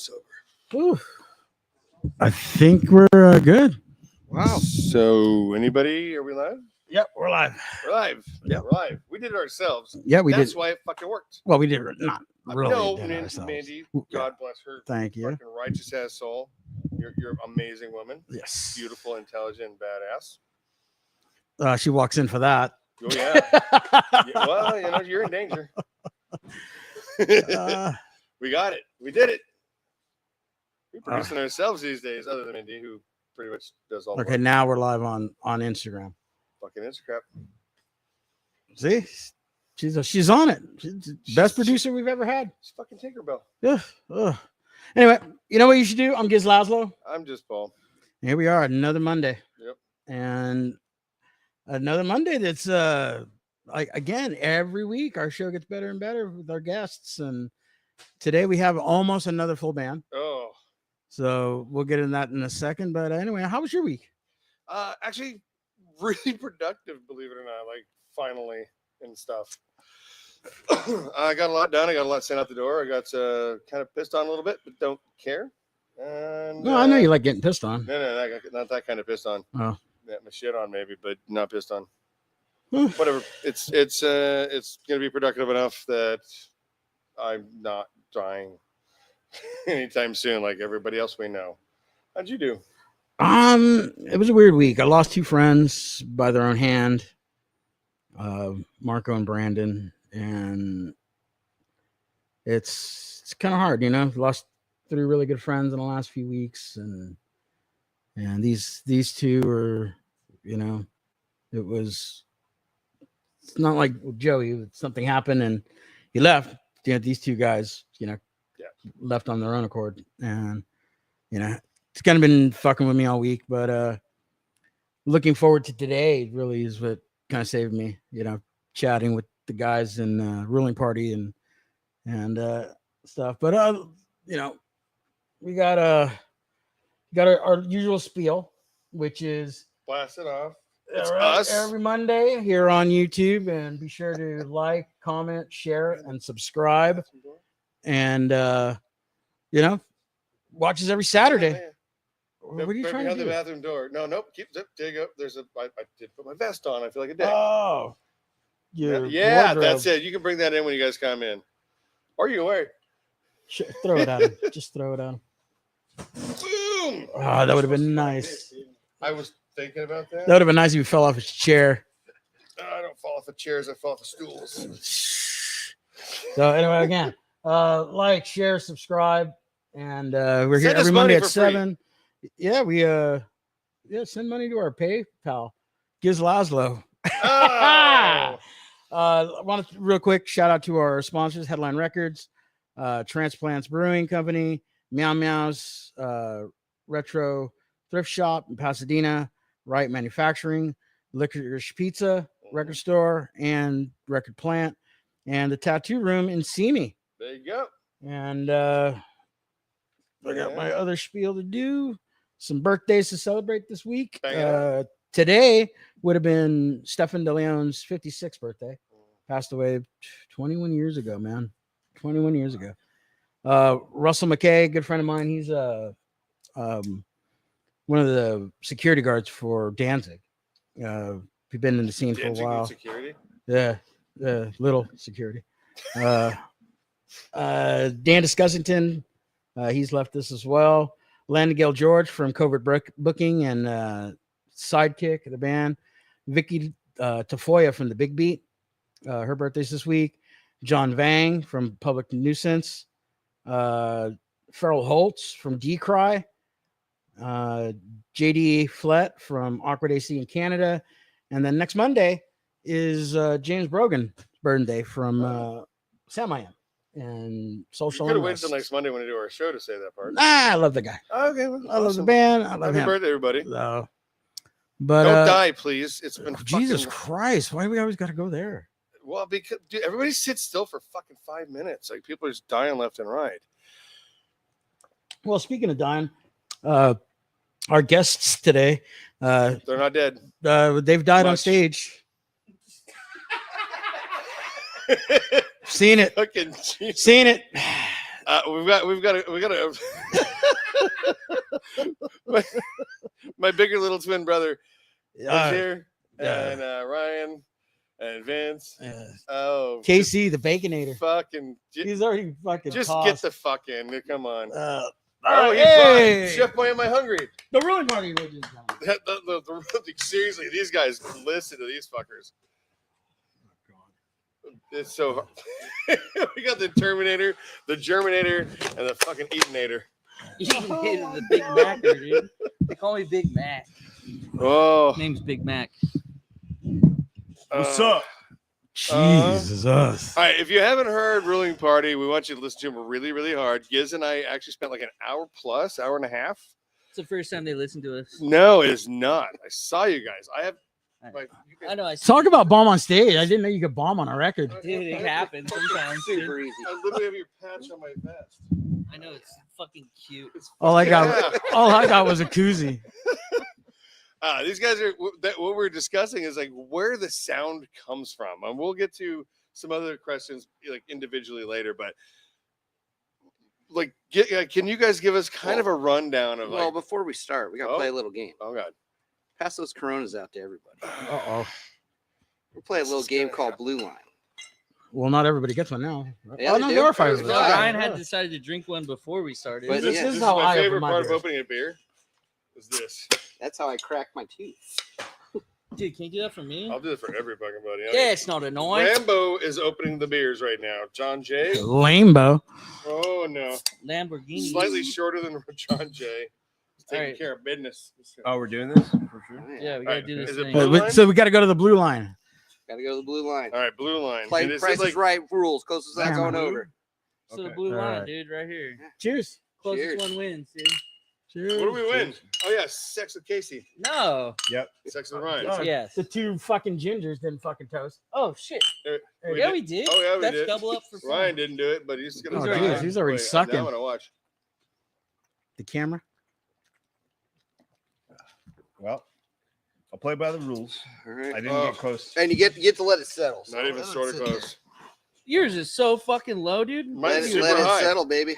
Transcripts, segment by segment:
sober. Ooh. I think we're good. Wow. So, anybody, are we live? Yep, we're live. We're live. Yep. We're live. We did it ourselves. Yeah, we did. That's why it fucking worked. Well, we did not really. No, did it ourselves. Mandy, Yeah. God bless her. Thank you. Fucking righteous ass soul. You're an amazing woman. Yes. Beautiful, intelligent, badass. She walks in for that. Oh, yeah. Yeah, well, you know, you're in danger. We got it. We did it. We're producing ourselves these days, other than Mindy, who pretty much does all the Okay, work. now we're live on Instagram. Fucking Instagram. See? She's on it. She's the best producer we've ever had. It's fucking Tinkerbell. Yeah. Anyway, you know what you should do? I'm Gizz Lazlo. I'm just Paul. Here we are, another Monday. Yep. And another Monday that's like again, every week our show gets better and better with our guests. And today we have almost another full band. Oh. So we'll get into that in a second. But anyway, how was your week? Actually, really productive, believe it or not. Like, finally, and stuff. I got a lot done. I got a lot sent out the door. I got kind of pissed on a little bit, but don't care. And No, I know you like getting pissed on. No, not that kind of pissed on. Oh, Yeah, my shit on maybe, but not pissed on. Hmm. Whatever. It's gonna be productive enough that I'm not dying anytime soon, like everybody else we know. How'd you do? it was a weird week. I lost two friends by their own hand, Marco and Brandon, and it's kind of hard, you know. Lost three really good friends in the last few weeks, and these two are, you know, it's not like with Joey. Something happened and he left. You know, these two guys, you know, left on their own accord, and you know, it's kind of been fucking with me all week. But looking forward to today really is what kind of saved me. You know, chatting with the guys in ruling party and stuff. But you know, we got our usual spiel, which is Blast it off. It's us every Monday here on YouTube, and be sure to like, comment, share, and subscribe. And you know, watch us every Saturday. What are you trying to do? The bathroom door. Nope. Keep zip. There you go. I did put my vest on. I feel like a dick. Oh, yeah. wardrobe. That's it. You can bring that in when you guys come in, or you can wear it. Throw it at him. Just throw it at him. Boom. Oh, that would have been nice. I was thinking about that. That would have been nice if you fell off his chair. I don't fall off the chairs. I fall off the stools. So anyway, again, like, share, subscribe, and we're here every Monday at 7. Yeah, we send money to our PayPal. Gizz Lazlo. Oh. I want to real quick shout out to our sponsors: Headline Records, Transplants Brewing Company, MEOWZ, Retro Thrift Shop in Pasadena, Right Manufacturing, Licorice Pizza, Record Store, and Record Plant, and the Tattoo Room in Simi. There you go. And I got my other spiel to do. Some birthdays to celebrate this week. Today would have been Stefan De Leon's 56th birthday. Passed away 21 years ago, man. 21 years ago. Russell McKay, good friend of mine. He's one of the security guards for Danzig. We've been in the scene Danzig for a while. Security? Yeah, little security. Dan Discussington, he's left us as well. Landegale George from Covert Booking and Sidekick of the band. Vicky Tafoya from the Big Beat. Her birthday's this week. John Vang from Public Nuisance. Farrell Holtz from Decry. JD Flett from Awkward AC in Canada. And then next Monday is James Brogan's birthday from Sam I Am and Social. You could have waited till next Monday when we do our show to say that part. I love the guy. Okay, well, I love the band. I love Happy him. birthday, everybody. But don't die, please. It's been Jesus Christ. Why do we always got to go there? Well, because dude, everybody sits still for fucking 5 minutes. Like, people are just dying left and right. Well, speaking of dying, our guests today, they're not dead. They've died on stage. Seen it. Fucking Seen it. We've got a my bigger little twin brother is here, and Ryan and Vince. Oh, Casey, the Baconator. Fucking, He's already fucking. just tossed. get the fuck in. Come on. Oh, He brought Chef Boy. Am I hungry? The ruling party. Seriously, these guys listen to these fuckers. It's so hard. We got the Terminator, the Germinator, and the fucking Eatonator. Eatonator, the Big Macker, dude. They call me Big Mac. Oh, Name's Big Mac. what's up? Jesus. All right, if you haven't heard Ruling Party, we want you to listen to them really, really hard. Gizz and I actually spent like an hour and a half. It's the first time they listen to us. No, it is not. I saw you guys. I have. I know. Talk about bomb on stage. I didn't know you could bomb on a record. Dude, it happens sometimes. Super easy. I literally have your patch on my vest. I know, it's fucking cute. All I got was a koozie. These guys are what we're discussing is like where the sound comes from, and we'll get to some other questions like individually later. But like, can you guys give us kind of a rundown of Well, before we start, we got to play a little game. Oh God! Pass those Coronas out to everybody. Uh-oh. We'll play a little game called Blue Line. Well, not everybody gets one now. Yeah, Oh, they no, do. there are five of There's us. five. Ryan had decided to drink one before we started. But This yeah, is how my I favorite open my part of beers. opening a beer. Is this? That's how I crack my teeth. Dude, can you do that for me? I'll do it for every fucking buddy. Yeah, it's not annoying. Rambo is opening the beers right now. John Jay. Lambo. Oh no, Lamborghini. slightly shorter than John Jay. He's taking Alright. care of business. Oh, we're doing this for sure. Yeah, we gotta do this Is it thing. blue? line? So we got to go to the blue line. Got to go to the Blue Line. All right, blue line. Play And is Price this is Right rules. Closest not Damn. going over. To the Okay. blue line, Alright. dude, right here. Cheers. Closest Cheers. one wins, dude. Cheers. What do we win? Oh yeah, sex with Casey. No. Sex with Ryan. Oh, Yes. The two fucking gingers didn't fucking toast. Oh shit. We Yeah, did. we did. Oh yeah, we That's did. double up for fun. Ryan didn't do it, but he's gonna. Oh, try. geez, he's already Wait, sucking. I'm gonna watch. The camera. Well, I'll play by the rules. All right. I didn't Oh. get close. And you get to let it settle. So Not even let it sort of sit close. Yours is so fucking low, dude. Mine's Let super it high. settle, baby.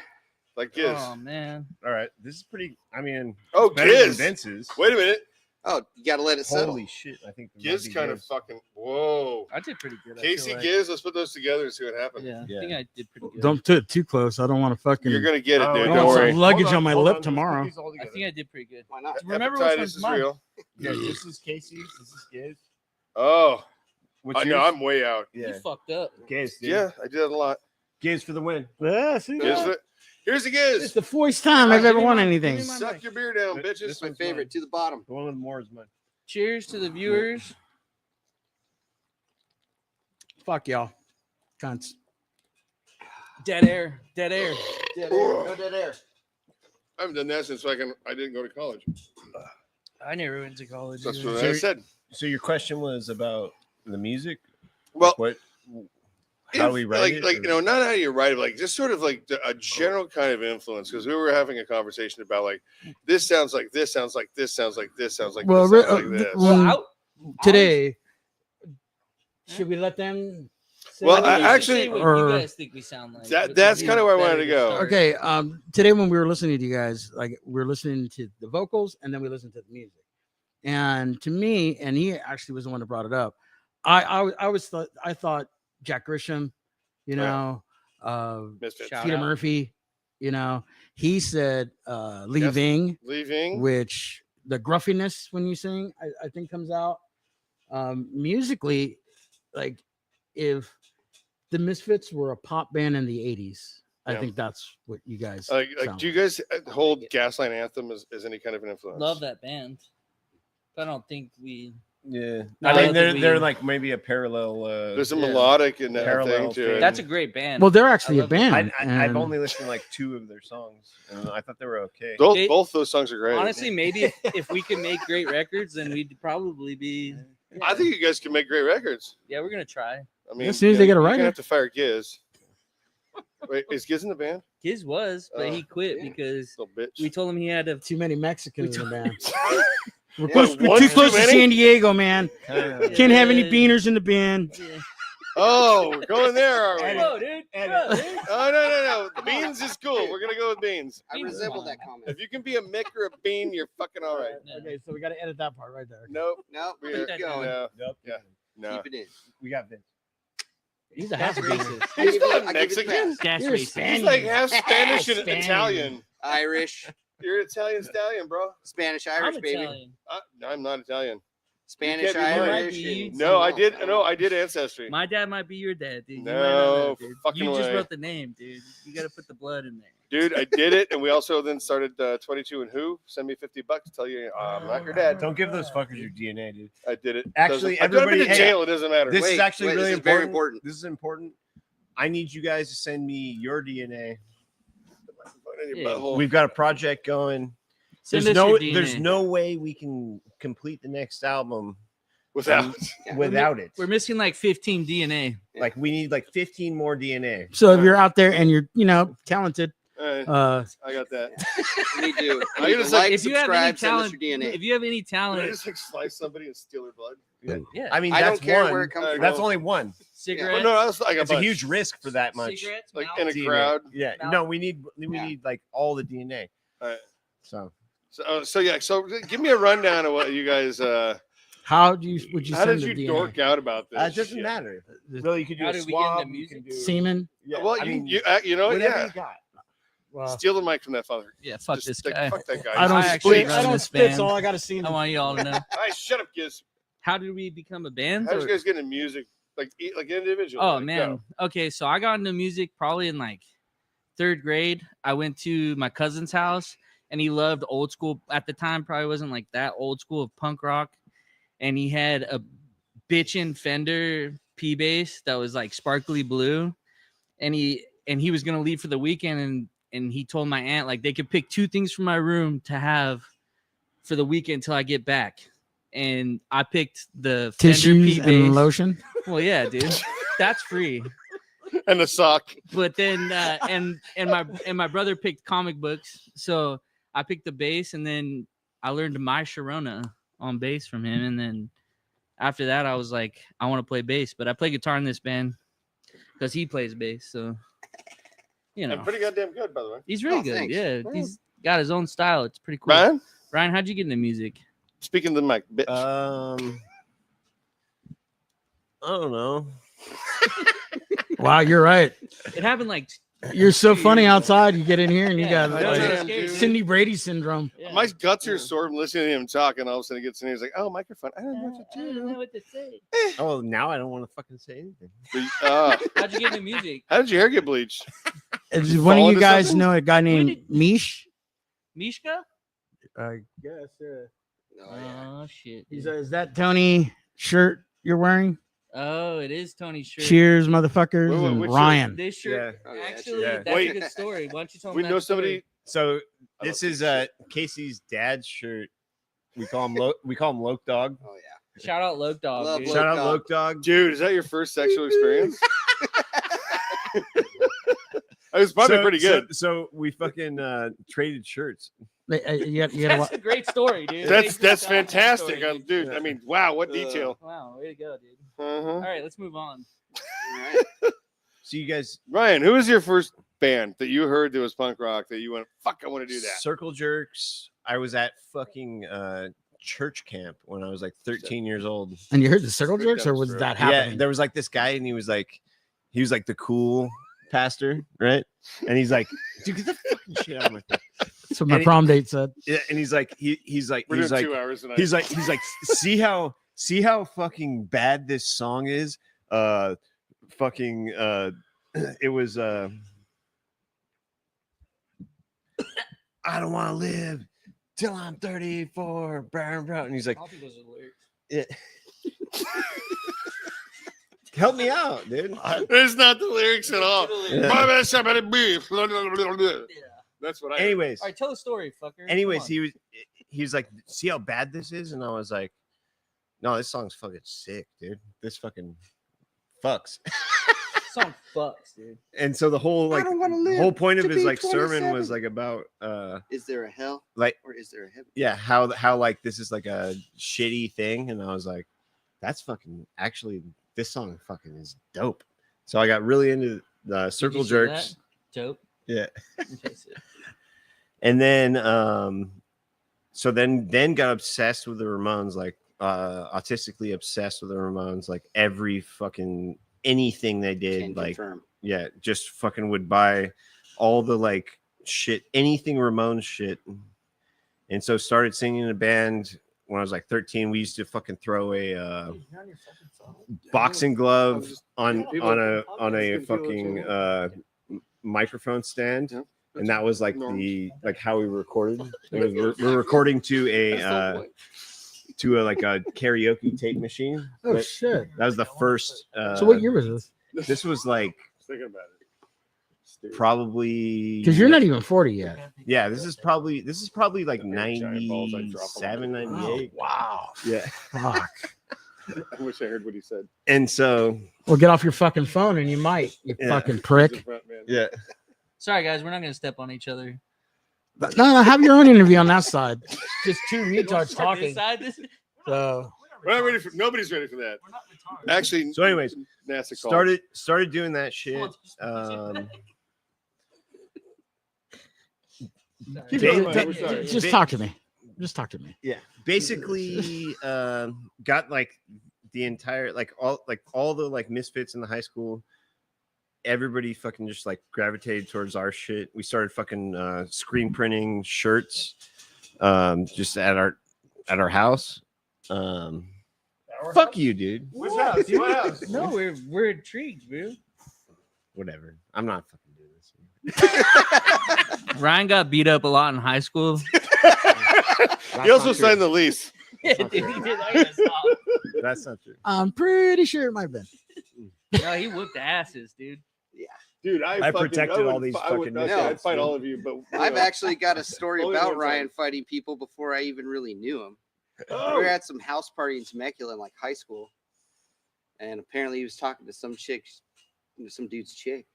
Like Gizz. Oh man. All right, this is pretty. I mean, Oh, better than Gizz. Vince's. Wait a minute. Oh, you got to let it settle. Holy shit! I think Gizz kind of fucking. Whoa. I did pretty good. I Casey feel like. Gizz. Let's put those together and see what happens. Yeah, Yeah. I think I did pretty good. Don't do it too close. I don't want to fucking. You're gonna get it, Oh, dude. I Don't want worry. some luggage on my lip tomorrow. I think I did pretty good. Why not? Remember which Hepatitis one's is mine? real. Yeah, this is Casey's. This is Gizz. Oh, What's I know. yours? I'm way out. You Yeah, fucked up. Gizz. Dude. Yeah, I did that a lot. Gizz for the win. Yeah, see Gizz that? it. Here's the It's Gizz. the fourth time I've Give ever me won mine. anything. Give me Suck your beer down, This bitches. My one's favorite mine. to the bottom. The one with more is mine. Cheers to the viewers. Fuck y'all, cunts. Dead air. Dead air. Dead air. No dead air. I haven't done that since I didn't go to college. I never went to college. That's either. what I said. So your question was about the music. Well, What? How do we write like, it? Like, or- you know, not how you write it, like just sort of like a general kind of influence. Because we were having a conversation about like this sounds like this sounds like this sounds like this sounds like Well, this sounds like this. well, today, should we let them? say Well, what I they- actually- Say what or- you guys think we sound like. That- which that's would be kinda where I wanted better to go. start. Okay. Today when we were listening to you guys, like we were listening to the vocals and then we listened to the music. And to me, and he actually was the one that brought it up. I thought Jack Grisham, you know, Misfits. Shout Peter out. Murphy, you know, he said leaving, Leaving. which the gruffiness when you sing, I think comes out. Musically, like if the Misfits were a pop band in the 80s, I Yeah. think that's what you guys Like sound do you guys hold Gaslight Anthem as any kind of an influence? Love that band. I don't think we. Yeah, No, I I mean don't they're think they're we- like maybe a parallel. There's a Yeah. melodic in that Parallel thing to thing. it. That's a great band. Well, they're actually a love it. band. I've and- only listened to like 2 of their songs, and I thought they were okay. both, both those songs are great. Honestly, maybe if we could make great records, then we'd probably be. I think you guys can make great records. Yeah, we're gonna try. I mean, As soon as they get a you're writer. gonna have to fire Gizz. Wait, is Gizz in the band? His was, but he quit yeah. because Little bitch. we told him he had to. too many Mexicans in the band. We're, What, close, we're one too too close to many? San Diego, man. Kinda- Can't have any beaners in the band. Yeah. Oh, we're going there, are we? Whoa, dude. Whoa, dude. Oh, no. Beans is cool. We're gonna go with beans. I Beans is resemble fine. that comment. If you can be a Mick or a bean, you're fucking all right. No. Okay, so we got to edit that part right there. Nope. No, We keep that going. No. Nope. Yeah. No. Keep it in. We got Vince. He's a That's half racist. I give you- not I give you the Mexican. pass. That's You're racist. Spanish. He's like half Spanish and Spanish. Italian. Irish, You're an Italian stallion, bro. Spanish, I'm Irish, baby. Italian. I'm not Italian. Spanish, You can't be mine. Irish. You- and No, I something did. else. No, I did ancestry. My dad might be your dad, dude. You might not No know, dude. fucking You just way. wrote the name, dude. You got to put the blood in there. Dude, I did it, and we also then started 22 and Who. Send me $50 to tell you I'm not your dad. Don't give those fuckers your DNA, dude. I did it. Actually, I've been everybody- to jail. It doesn't matter. This Wait, is actually wait, really this is important. very important. This is important. I need you guys to send me your DNA. In your Yeah. butthole. We've got a project going. Send There's us no, your DNA. there's no way we can complete the next album Without. Yeah. without it. We're missing like 15 DNA. Like we need like 15 more DNA. So if you're out there and you're, talented, All right, I I got that. We need to, I we need just to like- like, if you have any subscribe, send us talent, your DNA. if you have any Can I talent, just like slice somebody and steal their blood? yeah, I mean, I that's don't care one. where it comes There from. you That's go. only one. Well, cigarettes, no, that's like It's a huge risk for that much. cigarettes, Like mouth. in a DNA. crowd. Yeah. Mouth. No, we need Yeah. like all the DNA. All right. So So give me a rundown of what you guys. how would you How send did the you DNA? dork out about this? it doesn't shit? matter. The Really, you could do How a did we get into swab. You music? can do semen? yeah, Well, I mean, you know what? whatever Yeah. you got. Well, Steal the mic from that father. Yeah, fuck Just, this like, guy. Fuck that guy. I don't I actually split. run I don't this spit, band. so all I got to see. I want you all to know. All right, shut up, Gizz. How did we become a band? How did or- you guys get into music? Like individual? Oh Like, man. go. Okay, so I got into music probably in like 3rd grade. I went to my cousin's house and he loved old school at the time, probably wasn't like that old school of punk rock. And he had a bitchin' Fender P bass that was like sparkly blue. And he was gonna leave for the weekend and he told my aunt like they could pick 2 things from my room to have for the weekend till I get back. And I picked the Fender Tissues P and bass. lotion. Well, yeah, dude, that's free. And the sock. But then and my brother picked comic books, so I picked the bass, and then I learned My Sharona on bass from him, and then after that I was like, I want to play bass, but I play guitar in this band because he plays bass, so you know And pretty goddamn good, by the way. he's really Oh, good. thanks. Yeah, he's got his own style. It's pretty cool. Brian, Ryan, how'd you get into music? speaking to the mic, bitch. I don't know. Wow, you're right. It happened like You're so funny outside. You get in here and you Yeah, got I like, am, dude. Cindy Brady syndrome. yeah. My guts are sore from listening to him talk, and all of a sudden he gets in here. He's like, "Oh, microphone. I don't know what I to don't know do." what to say. Oh, now I don't want to fucking say anything. How'd you get into music? How did your hair get bleached? Does You one fall of you into guys something? know a guy named did- Mish? Mishka? I guess. Oh, yeah. Oh shit. He's dude. is that Tony shirt you're wearing? Oh, it is Tony's shirt. Cheers, motherfuckers, Wait, and which shirt? Ryan. This shirt, Oh, yeah, actually, yeah. that's Wait. a good story. Why don't you tell me We that know story? somebody. So I this love is this Casey's dad's shirt. We call him Loke Dog. Oh, yeah. Shout out Loke Dog. Love dude. Loke Shout out Dog. Loke Dog. Dude, is that your first sexual experience? It was probably pretty good. So we fucking traded shirts. You gotta That's a great story, dude. That's Great fantastic, story, dude. I mean, wow, what detail. Wow, way to go, dude. Uh-huh. All right, let's move on. All right. So you guys Ryan, who was your first band that you heard that was punk rock that you went, "Fuck, I want to do that"? Circle Jerks. I was at fucking church camp when I was like 13 years old. And you heard the circle Straight jerks, down or was throat. that Yeah, happening? there was like this guy, and he was like the cool pastor, right? And he's like, dude, get the fucking shit out of my face. That's what my and prom date said. Yeah, and he's like, he's like, We're doing 2 hours tonight. he's like, see how fucking bad this song is. Fucking it was I don't want to live till I'm 34. And he's like, I'll think those are lyrics. yeah. Help me out, dude. It's not the lyrics at all. Yeah. That's what I. Anyways, All right, tell the story, fucker. anyways, Come on. he was like, see how bad this is, and I was like, no, this song's fucking sick, dude. This fucking fucks. This song fucks, dude. And so the whole like don't wanna live whole point of to his be like sermon was 27. like about Is there a hell like or is there a heaven? yeah how like this is like a shitty thing, and I was like, that's fucking actually this song fucking is dope. So I got really into the Did circle you see jerks. that? Dope. Yeah. Okay, so- And then so then got obsessed with the Ramones, like autistically obsessed with the Ramones, like every fucking anything they did, Can like confirm. yeah, just fucking would buy all the like shit, anything Ramones shit. And so started singing in a band when I was like 13. We used to fucking throw a boxing glove on a fucking microphone stand. Yeah. And that was like Normal. the like how we recorded. It was, we're recording to a like a karaoke tape machine. Oh That- shit! that was the first. So what year was this? This was like Thinking about it. probably Because you're not even 40 yet. Yeah, this is probably like Giant balls, I drop 'em. 97, 98. Wow. Yeah. Fuck. I wish I heard what he said. And so Well, get off your fucking phone and you might. You Yeah. fucking prick. Front man. yeah. Sorry, guys, we're not gonna step on each other. No, have your own interview on that side. Just two retards This talking. side, this- So We're not ready for. Nobody's ready for that. We're not retarded. Actually. So anyways, NASA called. started doing that shit. Keep Ba- going, ba- we're sorry. just talk to me. Just talk to me. Yeah. Basically got like the entire like all the like misfits in the high school. Everybody fucking just like gravitated towards our shit. We started fucking screen printing shirts just at our house. Fuck you, dude. Which house? What house? No, we're intrigued, bro. Whatever. I'm not fucking doing this. Ryan got beat up a lot in high school. He also signed the lease. Yeah, dude, he did. I gotta stop. That's not true. I'm pretty sure it might have been. No, he whooped asses, dude. Dude, I protected all these fucking I'd misfits, fight dude. all of you, but I've actually got a story Only about one Ryan time. fighting people before I even really knew him. Oh. We were at some house party in Temecula in like high school, and apparently he was talking to some chick, some dude's chick.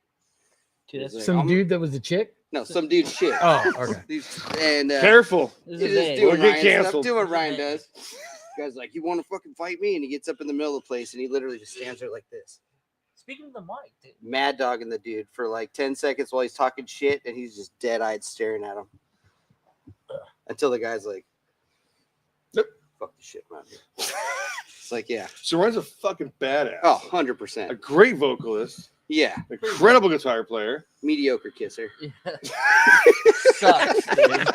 Dude, He's that's like, Some I'm- dude that was a chick. No, some dude's chick. Oh, okay. And Careful. this he's is just a doing We'll get Ryan stuff, canceled. doing what Ryan does. Guy's like, "You want to fucking fight me?" And he gets up in the middle of the place, and he literally just stands there like this, Speaking of the mic, dude. mad dogging the dude for like 10 seconds while he's talking shit, and he's just dead-eyed staring at him until the guy's like, Yep. "Fuck the shit, man." It's like, yeah, So Ryan's a fucking badass. oh, A 100%. great vocalist, Yeah, incredible guitar player. mediocre kisser. Sucks, dude.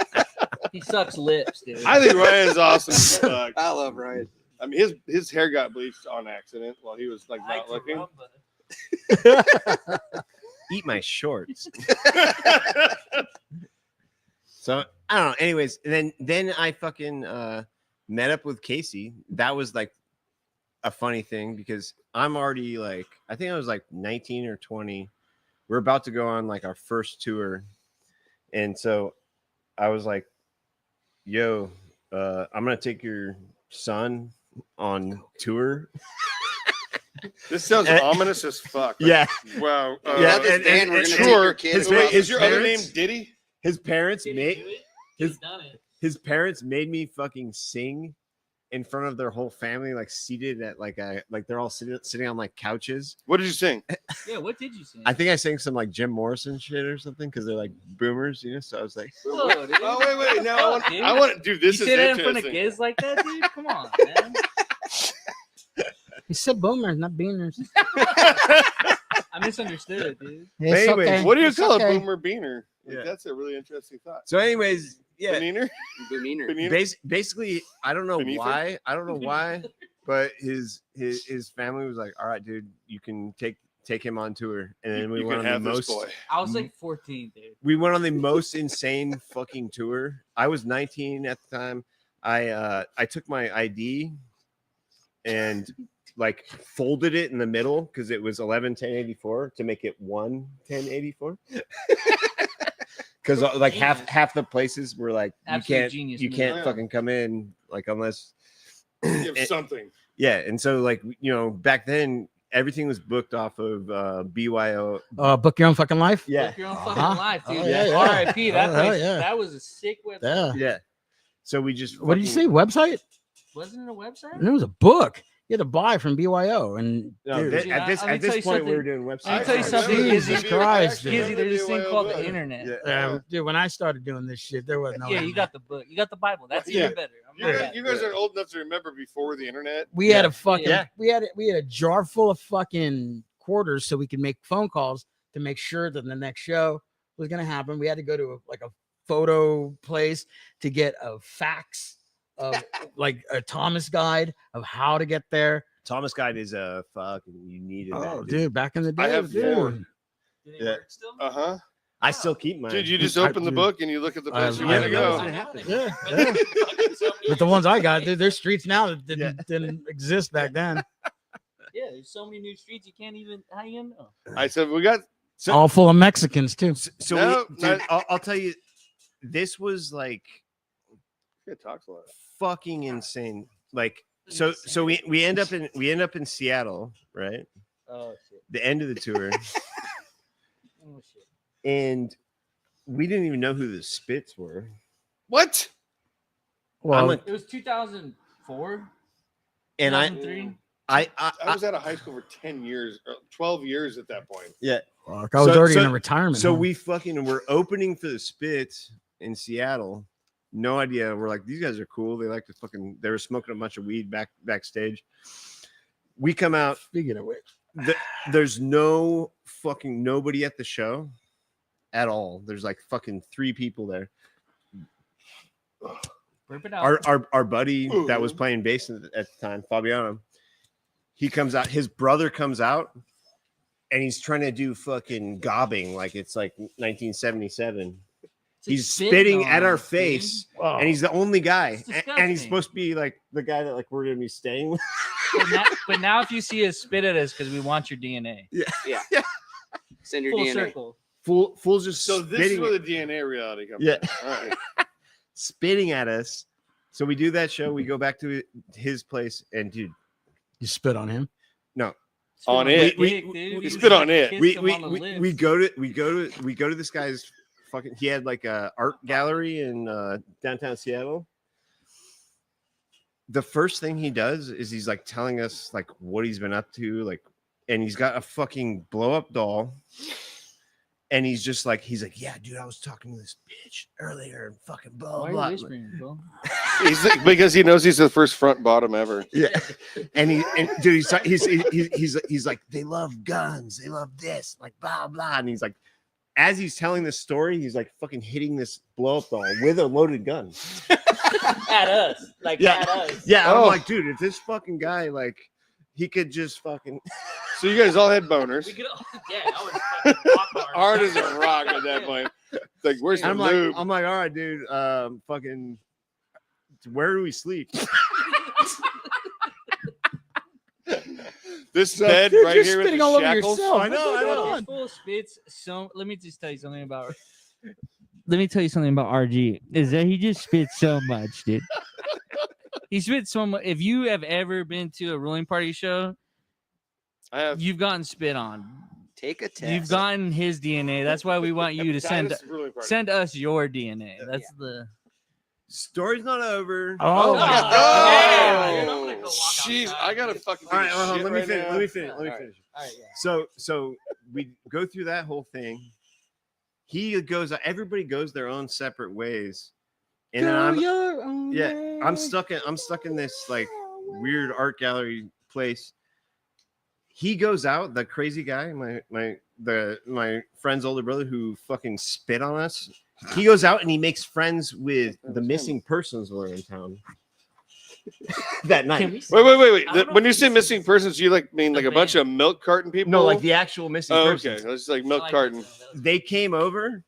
He sucks lips, dude. I think Ryan's awesome as fuck. I love Ryan. I mean, his hair got bleached on accident while he was like not looking. Eat my shorts. So I don't know. Anyways, then I fucking met up with Casey. That was like a funny thing because I'm already like, I think I was like 19 or 20. We're about to go on like our first tour. And so I was like, yo, I'm gonna take your son on tour. This sounds ominous as fuck. Like, Yeah. Wow. Yeah, this and- band, we're and- gonna and- take sure. your kid his- around Is your other name parents- Diddy? His parents Did he made do it? his- He's done it. his parents made me fucking sing in front of their whole family, like seated at like they're all sitting on like couches. What did you sing? Yeah, what did you sing? I think I sang some like Jim Morrison shit or something because they're like boomers, you know. So I was like, Whoa, dude. Oh wait. Now Dude. I want to do this. You Is say that in front of interesting. Gizz like that, dude? Come on, man. He said boomers, not beaners. I misunderstood, dude. It's Anyways, okay. What do you It's call okay. a boomer beaner? Like, Yeah. That's a really interesting thought. so anyways, yeah. Beaner? Demeanor. Beaner? Basically, I don't know Beneath it? why. I don't know why, but his family was like, all right, dude, you can take him on tour, and then we You went can on have the this most. boy. I was like 14, dude. We went on the most insane fucking tour. I was 19 at the time. I took my ID and like folded it in the middle because it was 11/10/84 to make it 1/10/84. Because like half the places were like Absolute genius you move. can't Yeah. fucking come in like unless You have and- something. yeah. And so like back then everything was booked off of BYO. Book your own fucking life. Yeah. Book your own fucking Uh-huh. life, dude. Oh, yeah, yeah. R.I.P. That Oh, hell place. yeah. That was a sick website. Yeah. Yeah. So we just What did you say? Website? Wasn't it a website? And it was a book. had to buy from BYO, and No, dude, at Dude, let me this tell you point, we were something. doing Let me websites. tell you something, Jesus Gizzy. Christ, dude. Gizzy, there's this thing called the internet. Yeah. dude, when I started doing this shit, there was no. Yeah, you internet. got the book. You got the Bible. That's Yeah. even better. I'm not mad. You guys are old enough to remember before the internet. We had Yeah. a fucking Yeah. we had a jar full of fucking quarters so we could make phone calls to make sure that the next show was gonna happen. We had to go to a photo place to get a fax of like a Thomas guide of how to get there. Thomas Guide is a fucking you needed that. Oh, Dude. dude, back in the day, I have dude. 4. Do they Yeah. work still? Uh huh. I still keep mine. Dude, you just I- open the dude, book and you look at the place you I want to know go. what's gonna happen. Yeah, But yeah. fucking so many- But the ones I got, dude, there's streets now that didn't, Yeah. didn't exist back then. Yeah, there's so many new streets you can't even. How you know? I said we got. So- All full of Mexicans too. So No, dude, no. I'll tell you, this was like It talks a lot. fucking insane. Like so we end up in Seattle, right? Oh shit. The end of the tour, Oh shit. and we didn't even know who the Spits were. What? Well, like- It was 2004. And 2003. I I was out of high school for 10 years, or 12 years at that point. fuck, I was so- already in so- a retirement. so home. we fucking were opening for the Spits in Seattle. No idea. We're like, these guys are cool. They like to fucking. They were smoking a bunch of weed backstage. We come out. Speaking of which, There's no fucking nobody at the show at all. There's like fucking 3 people there. Burp it out. Our buddy that was playing bass at the time, Fabiano, he comes out. His brother comes out, and he's trying to do fucking gobbing like it's like 1977. It's like He's spitting spitting on at our us, dude. face, oh, and he's the only guy, It's and he's disgusting. supposed to be like the guy that like we're gonna be staying with. But now if you see us spit at us because we want your DNA. Send your Full DNA. circle. Full just So this is spitting, where the DNA reality comes Yeah. in. All right. spitting at us. So we do that show. We go back to his place, and dude, you spit on him. Spit On his it. dick, dude. You You spit on just it. kissed him on the we lips. go to this guy's fucking. He had like a art gallery in downtown Seattle. The first thing he does is he's like telling us like what he's been up to, like, and he's got a fucking blow up doll, and he's like, yeah, dude, I was talking to this bitch earlier, and fucking blah Why are blah. you whispering, bro? He's like, because he knows he's the first front bottom ever. Yeah, and dude, he's like, they love guns, they love this, like blah blah, and he's like, as he's telling this story, he's like fucking hitting this blow up doll with a loaded gun. At us. Like Yeah. at us. Yeah, Oh. I'm like, dude, if this fucking guy like, he could just fucking. So you guys all had boners. We could yeah, I was fucking rock Hard as a rock at that point. Like, where's the I'm like, lube? all right, dude, fucking, where do we sleep? This So, bed dude, right you're here with spitting the all over shackles. yourself. I know, I know. It's full of spits. So let me just tell you something about. Let me tell you something about RG. Is that he just spits so much, dude. He spits so much. If you have ever been to a ruling party show, I have you've gotten spit on. Take a test. You've gotten his DNA. That's why we want you to Hepatitis ruling party. send us your DNA. That's the. Story's not over. Oh, my my God. Yeah, Oh, dude, I'm gonna go walk jeez, outside. I gotta fucking. All right, take a hold on, shit let me right finish. now. Let me finish. All right, yeah. So we go through that whole thing. He goes. Everybody goes their own separate ways, and then I'm stuck in this like weird art gallery place. He goes out. The crazy guy, my friend's older brother who fucking spit on us. He goes out and he makes friends with the missing persons that are in town that Can night. we see- Wait. I don't know When if you we say can missing see- persons, you like mean The like a bunch band. of milk carton people? No, like the actual missing Oh, persons. okay. It's like I milk like carton. that. That was- They came over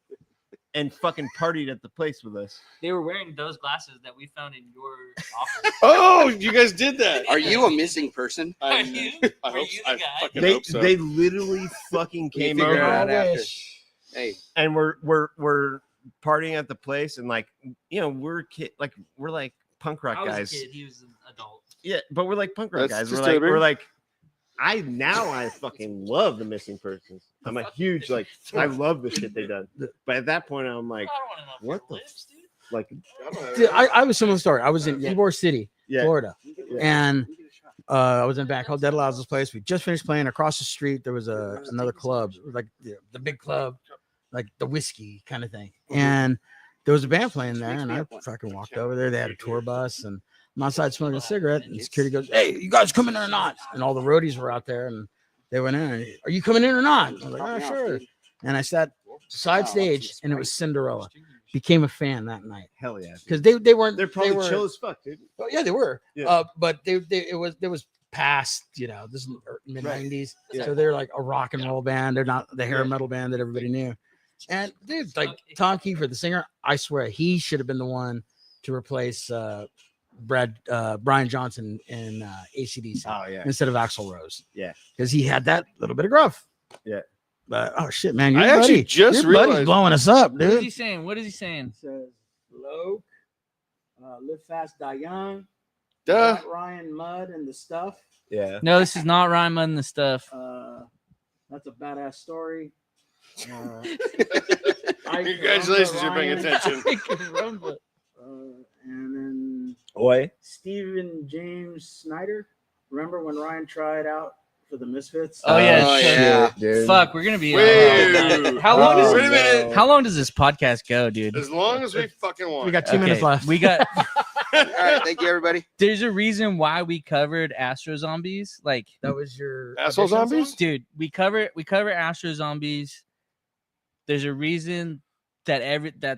and fucking partied at the place with us. They were wearing those glasses that we found in your office. Oh, you guys did that. Are you a missing person? Are you? I Were hope. you the I guy? fucking They hope so. they literally fucking came figure it over out after. Hey, and we're partying at the place and like we're like punk rock I was guys. a kid. He was an adult. Yeah, but we're like punk rock That's guys. We're disturbing. like I fucking love the missing persons. I'm a huge like I love the shit they done. But at that point I'm like I don't want to know what what the lips, dude. like Dude, I was similar story. I was in Ybor City, yeah. Florida, Yeah. and I was in a band called Dead Lazlo's place. We just finished playing. Across the street there was another club, like the big club, like the whiskey kind of thing. And there was a band playing there, and I fucking walked over there. They had a tour bus, and I'm outside smoking a cigarette, and security goes, "Hey, you guys coming in or not?" And all the roadies were out there, and they went in. "Are you coming in or not?" I was like, "Oh, sure." And I sat side stage, and it was Cinderella. Became a fan that night. Hell yeah. Because they weren't. They're probably they were, chill as fuck, dude. Oh, yeah, they were. Yeah. But there was past, this is mid '90s, so they're like a rock and roll band. They're not the hair metal band that everybody knew. And dude, like Tom Kiefer, the singer, I swear he should have been the one to replace Brian Johnson in AC/DC instead of Axl Rose. Yeah, because he had that little bit of gruff. Yeah. But oh shit, man, your I buddy, actually just your buddy's realized blowing us up, What is dude. he saying? What is he saying? It says Loke, Live Fast, Die Young, Duh. Ryan Mudd and the Stuff. yeah. No, this is not Ryan Mudd and the Stuff. That's a badass story. Congratulations, you're paying attention. And then Oi. Stephen James Snyder. Remember when Ryan tried out for the Misfits? Oh yeah, Oh, shit. yeah. Dude. Fuck, we're gonna be. Wait. How long Oh, does Wait a minute. How long does this podcast go, dude? As long as we fucking want. We got 2 minutes left. We got. All right, thank you, everybody. There's a reason why we covered Astro Zombies. Like, That was your Asshole audition zombies? song? dude, we cover Astro Zombies. There's a reason that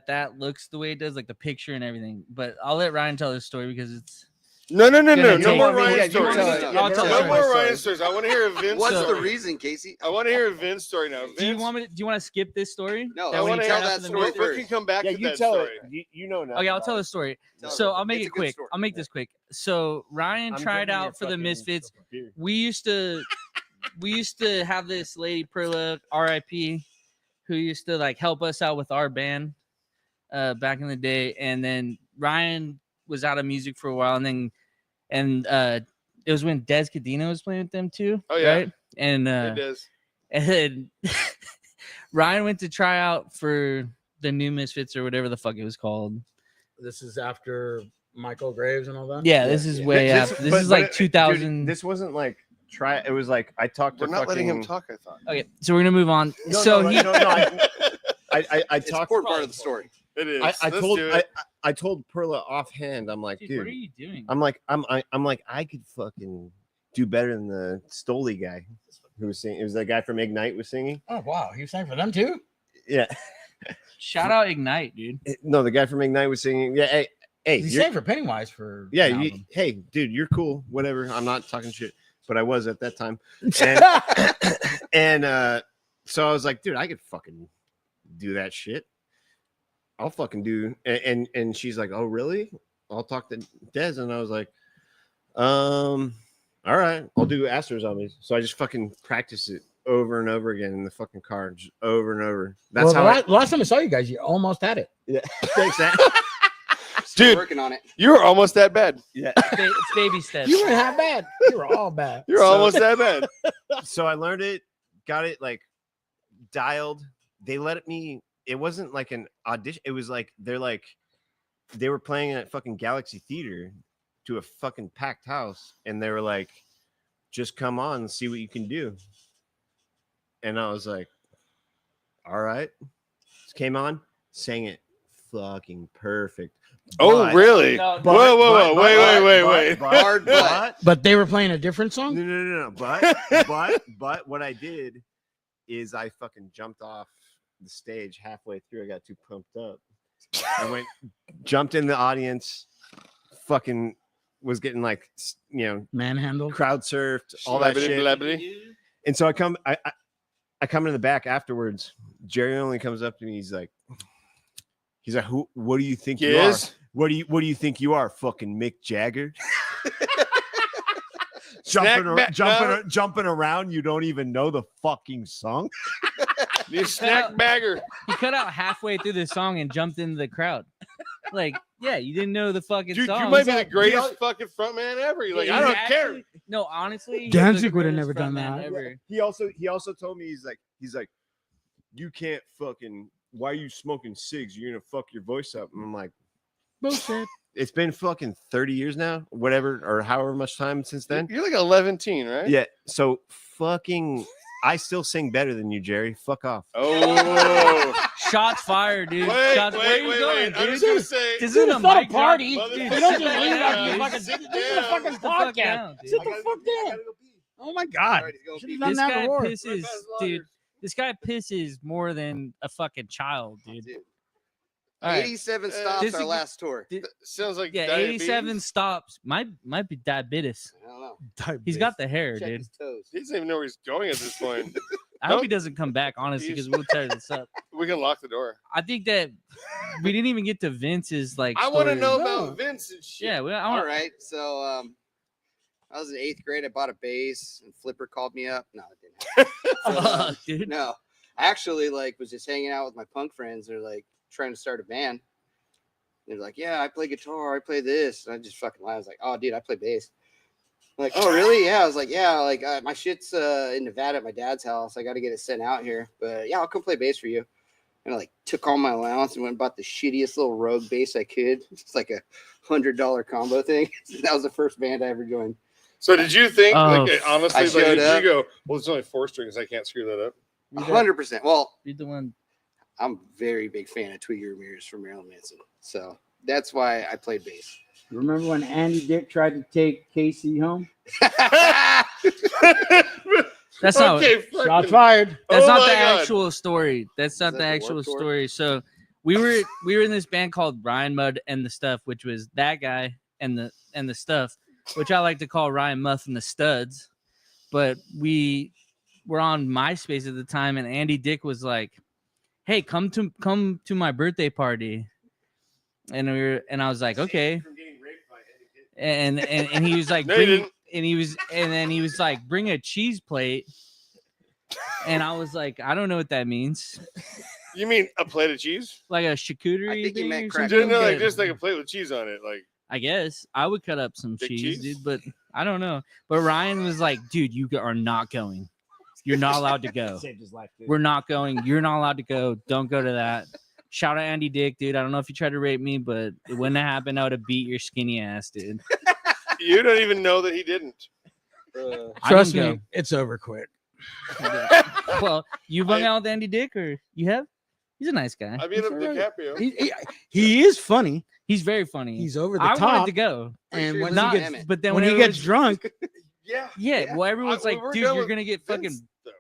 that looks the way it does, like the picture and everything. But I'll let Ryan tell his story because it's. No Gonna no take- more Yeah, Ryan you stories. tell it. I'll tell No it. more Ryan stories. I want to hear a Vince What's story. the reason, Casey? I want to hear a Vince story now. Do you Vince, want me? Do you want to skip this story? No, That I when want he to tried hear out that for the story Misfits? We first. can come back Yeah, to you that tell story. it. You know now. Okay, I'll tell the story. Tell So it. I'll make It's it a good quick. story. I'll make this quick. So Ryan tried out for the Misfits. We used to have this lady Perla, R.I.P., who used to like help us out with our band back in the day. And then Ryan was out of music for a while, and it was when Des Cadena was playing with them too. Oh, yeah. Right? And It is. and Ryan went to try out for the new Misfits or whatever the fuck it was called. This is after Michael Graves and all that. Yeah, this is way after. This is like 2000. This wasn't like try. It was like I talked to. We're not letting him fucking- talk, I thought. Okay, so we're gonna move on. No, so no, he, no, I It's talked. important part of the story. It is. I Let's told do it. I told Perla offhand. I'm like, dude, dude. what are you doing? I'm like I could fucking do better than the Stoli guy who was singing. It was the guy from Ignite was singing. Oh wow, he was sang for them too. Yeah. Shout out Ignite, dude. No, the guy from Ignite was singing. Yeah. Hey, He you're- sang for Pennywise for yeah. an You, album. hey, dude, you're cool. Whatever. I'm not talking shit, but I was at that time. And so I was like, dude, I could fucking do that shit. I'll fucking do. And she's like, oh really? I'll talk to Des. And I was like, all right, I'll do Astro Zombies. So I just fucking practiced it over and over again in the fucking car, just over and over. That's Well, how. the last time I saw you guys, you almost had it. Yeah. Thanks, that. Still Dude. working on it. You were almost that bad. Yeah. It's baby steps. You weren't half bad. You were all bad. You're So- almost that bad. So I learned it, got it like dialed. They let me. It wasn't like an audition. It was like they were playing at fucking Galaxy Theater to a fucking packed house, and they were like, "Just come on and see what you can do." And I was like, "All right." Just came on, sang it fucking perfect. Oh, But- really? No, Whoa, whoa, whoa. but- Wait. but- Hard but- but. But they were playing a different song. No. But what I did is I fucking jumped off the stage halfway through. I got too pumped up. I jumped in the audience, fucking was getting like, Manhandled. crowd surfed, all that shit. Blabity. And so I come in the back afterwards. Jerry only comes up to me. He's like, who? What do you think you are? Gizz? What do you think you are? Fucking Mick Jagger? jumping around. You don't even know the fucking song. You snack bagger. He cut out halfway through the song and jumped into the crowd. Like, yeah, you didn't know the fucking Dude, song. you might be the Like, greatest fucking frontman ever. You're like, I don't care. No, honestly, he Danzig was the would've greatest never done frontman that. ever. He also told me he's like, you can't fucking. Why are you smoking cigs? You're gonna fuck your voice up. And I'm like, Bullshit. It's been fucking 30 years now, whatever, or however much time since then. You're like 11, right? Yeah. So fucking, I still sing better than you, Jerry. Fuck off. Oh. Shots fired, dude. Wait, Shots, wait, where you wait, going, wait. I'm dude? just gonna say. This Dude, isn't it's not a mic drop. party. Motherfucker, You don't just sit leave down. after you fucking. Sit This is a down. fucking Sit the fuck podcast. down, dude. Sit the fuck down. Oh my god. Alright, he's going Should pee. have done This that guy before. pisses, dude. This guy pisses more than a fucking child, dude. Dude. All right. 87 stops This our is- last tour. Sounds like Yeah, diabetes. 87 stops. Might be diabetes. I don't know. He's got the hair, Check dude. his toes. He doesn't even know where he's going at this point. I hope he doesn't come back, honestly, because we'll tear this up. We can lock the door. I think that we didn't even get to Vince's like. I want to story. know No. about Vince and shit. Yeah, well, I All want. right. So I was in 8th grade. I bought a bass and Flipper called me up. No, it didn't happen. Fuck, dude. No. I actually was just hanging out with my punk friends. They're like trying to start a band. They're like, yeah, I play guitar. I play this. And I just fucking laughed. I was like, oh, dude, I play bass. I'm like, oh, really? Yeah. I was like, yeah, my shit's in Nevada at my dad's house. I got to get it sent out here. But yeah, I'll come play bass for you. And I took all my allowance and went and bought the shittiest little Rogue bass I could. It's like a $100 combo thing. That was the first band I ever joined. So did you think, Oh, honestly, I showed did up. you go, well, it's only 4 strings. I can't screw that up. 100%. Well, You're the one. I'm a very big fan of Twiggy Ramirez from Marilyn Manson. So that's why I played bass. Remember when Andy Dick tried to take Casey home? That's not. Shots fired. That's Oh not my the God. actual story. That's not that the the actual Warped Tour? story. So we were in this band called Ryan Mudd and the Stuff, which was that guy and the Stuff, which I like to call Ryan Muth and the Studs. But we were on MySpace at the time, and Andy Dick was like, "Hey, come to my birthday party," and I was like, "Okay." And he was like, No, you didn't. then he was like, bring a cheese plate. And I was like, I don't know what that means. You mean a plate of cheese? Like a charcuterie I think he thing meant or crack- something? No, But just like a plate with cheese on it. Like, I guess I would cut up some Big cheese, cheese? dude, but I don't know. But Ryan was like, dude, you are not going. You're not allowed to go. Saved his life, dude. We're not going. You're not allowed to go. Don't go to that. Shout out Andy Dick, dude. I don't know if you tried to rape me, but it wouldn't have happened. I would have beat your skinny ass, dude. you don't even know that he didn't. I Trust didn't me, it's over quick. Well, you've hung out with Andy Dick, or you have? He's a nice guy. I beat up It's all right. DiCaprio. He is funny. He's very funny. He's over the I top. wanted to go, And sure when he not, was he Damn gets it. but then when when he gets everyone's- drunk, Yeah. yeah, well, everyone's like, we're dude, done you're with gonna get Vince, fucking. though.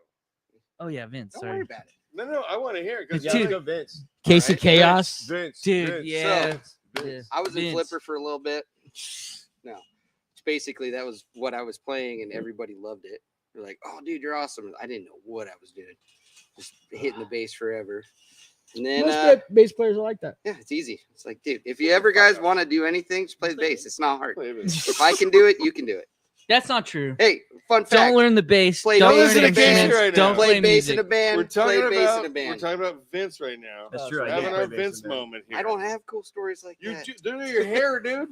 Oh yeah, Vince. Don't Sorry, worry about it. No, I want to hear it because Dude. Let's go Vince. Casey Alright. Chaos. Vince. dude. Vince. Yeah. yeah. I was in Vince. Flipper for a little bit. No. Basically, that was what I was playing, and everybody loved it. They're like, oh, dude, you're awesome. I didn't know what I was doing. Just hitting the bass forever. And then, Most bass players are like that. yeah, it's easy. It's like, dude, if you ever guys want to do anything, just play the bass. It's not hard. Play it. If I can do it, you can do it. That's not true. Hey, fun fact. Don't learn the bass. Play Don't bass learn in a band instruments. right now. Don't play play bass in music. a band. We're talking Play bass about in a band. we're talking about Vince right now. That's true. We're I having can't our play bass Vince in band. moment here. I don't have cool stories like You that. look at your hair, dude.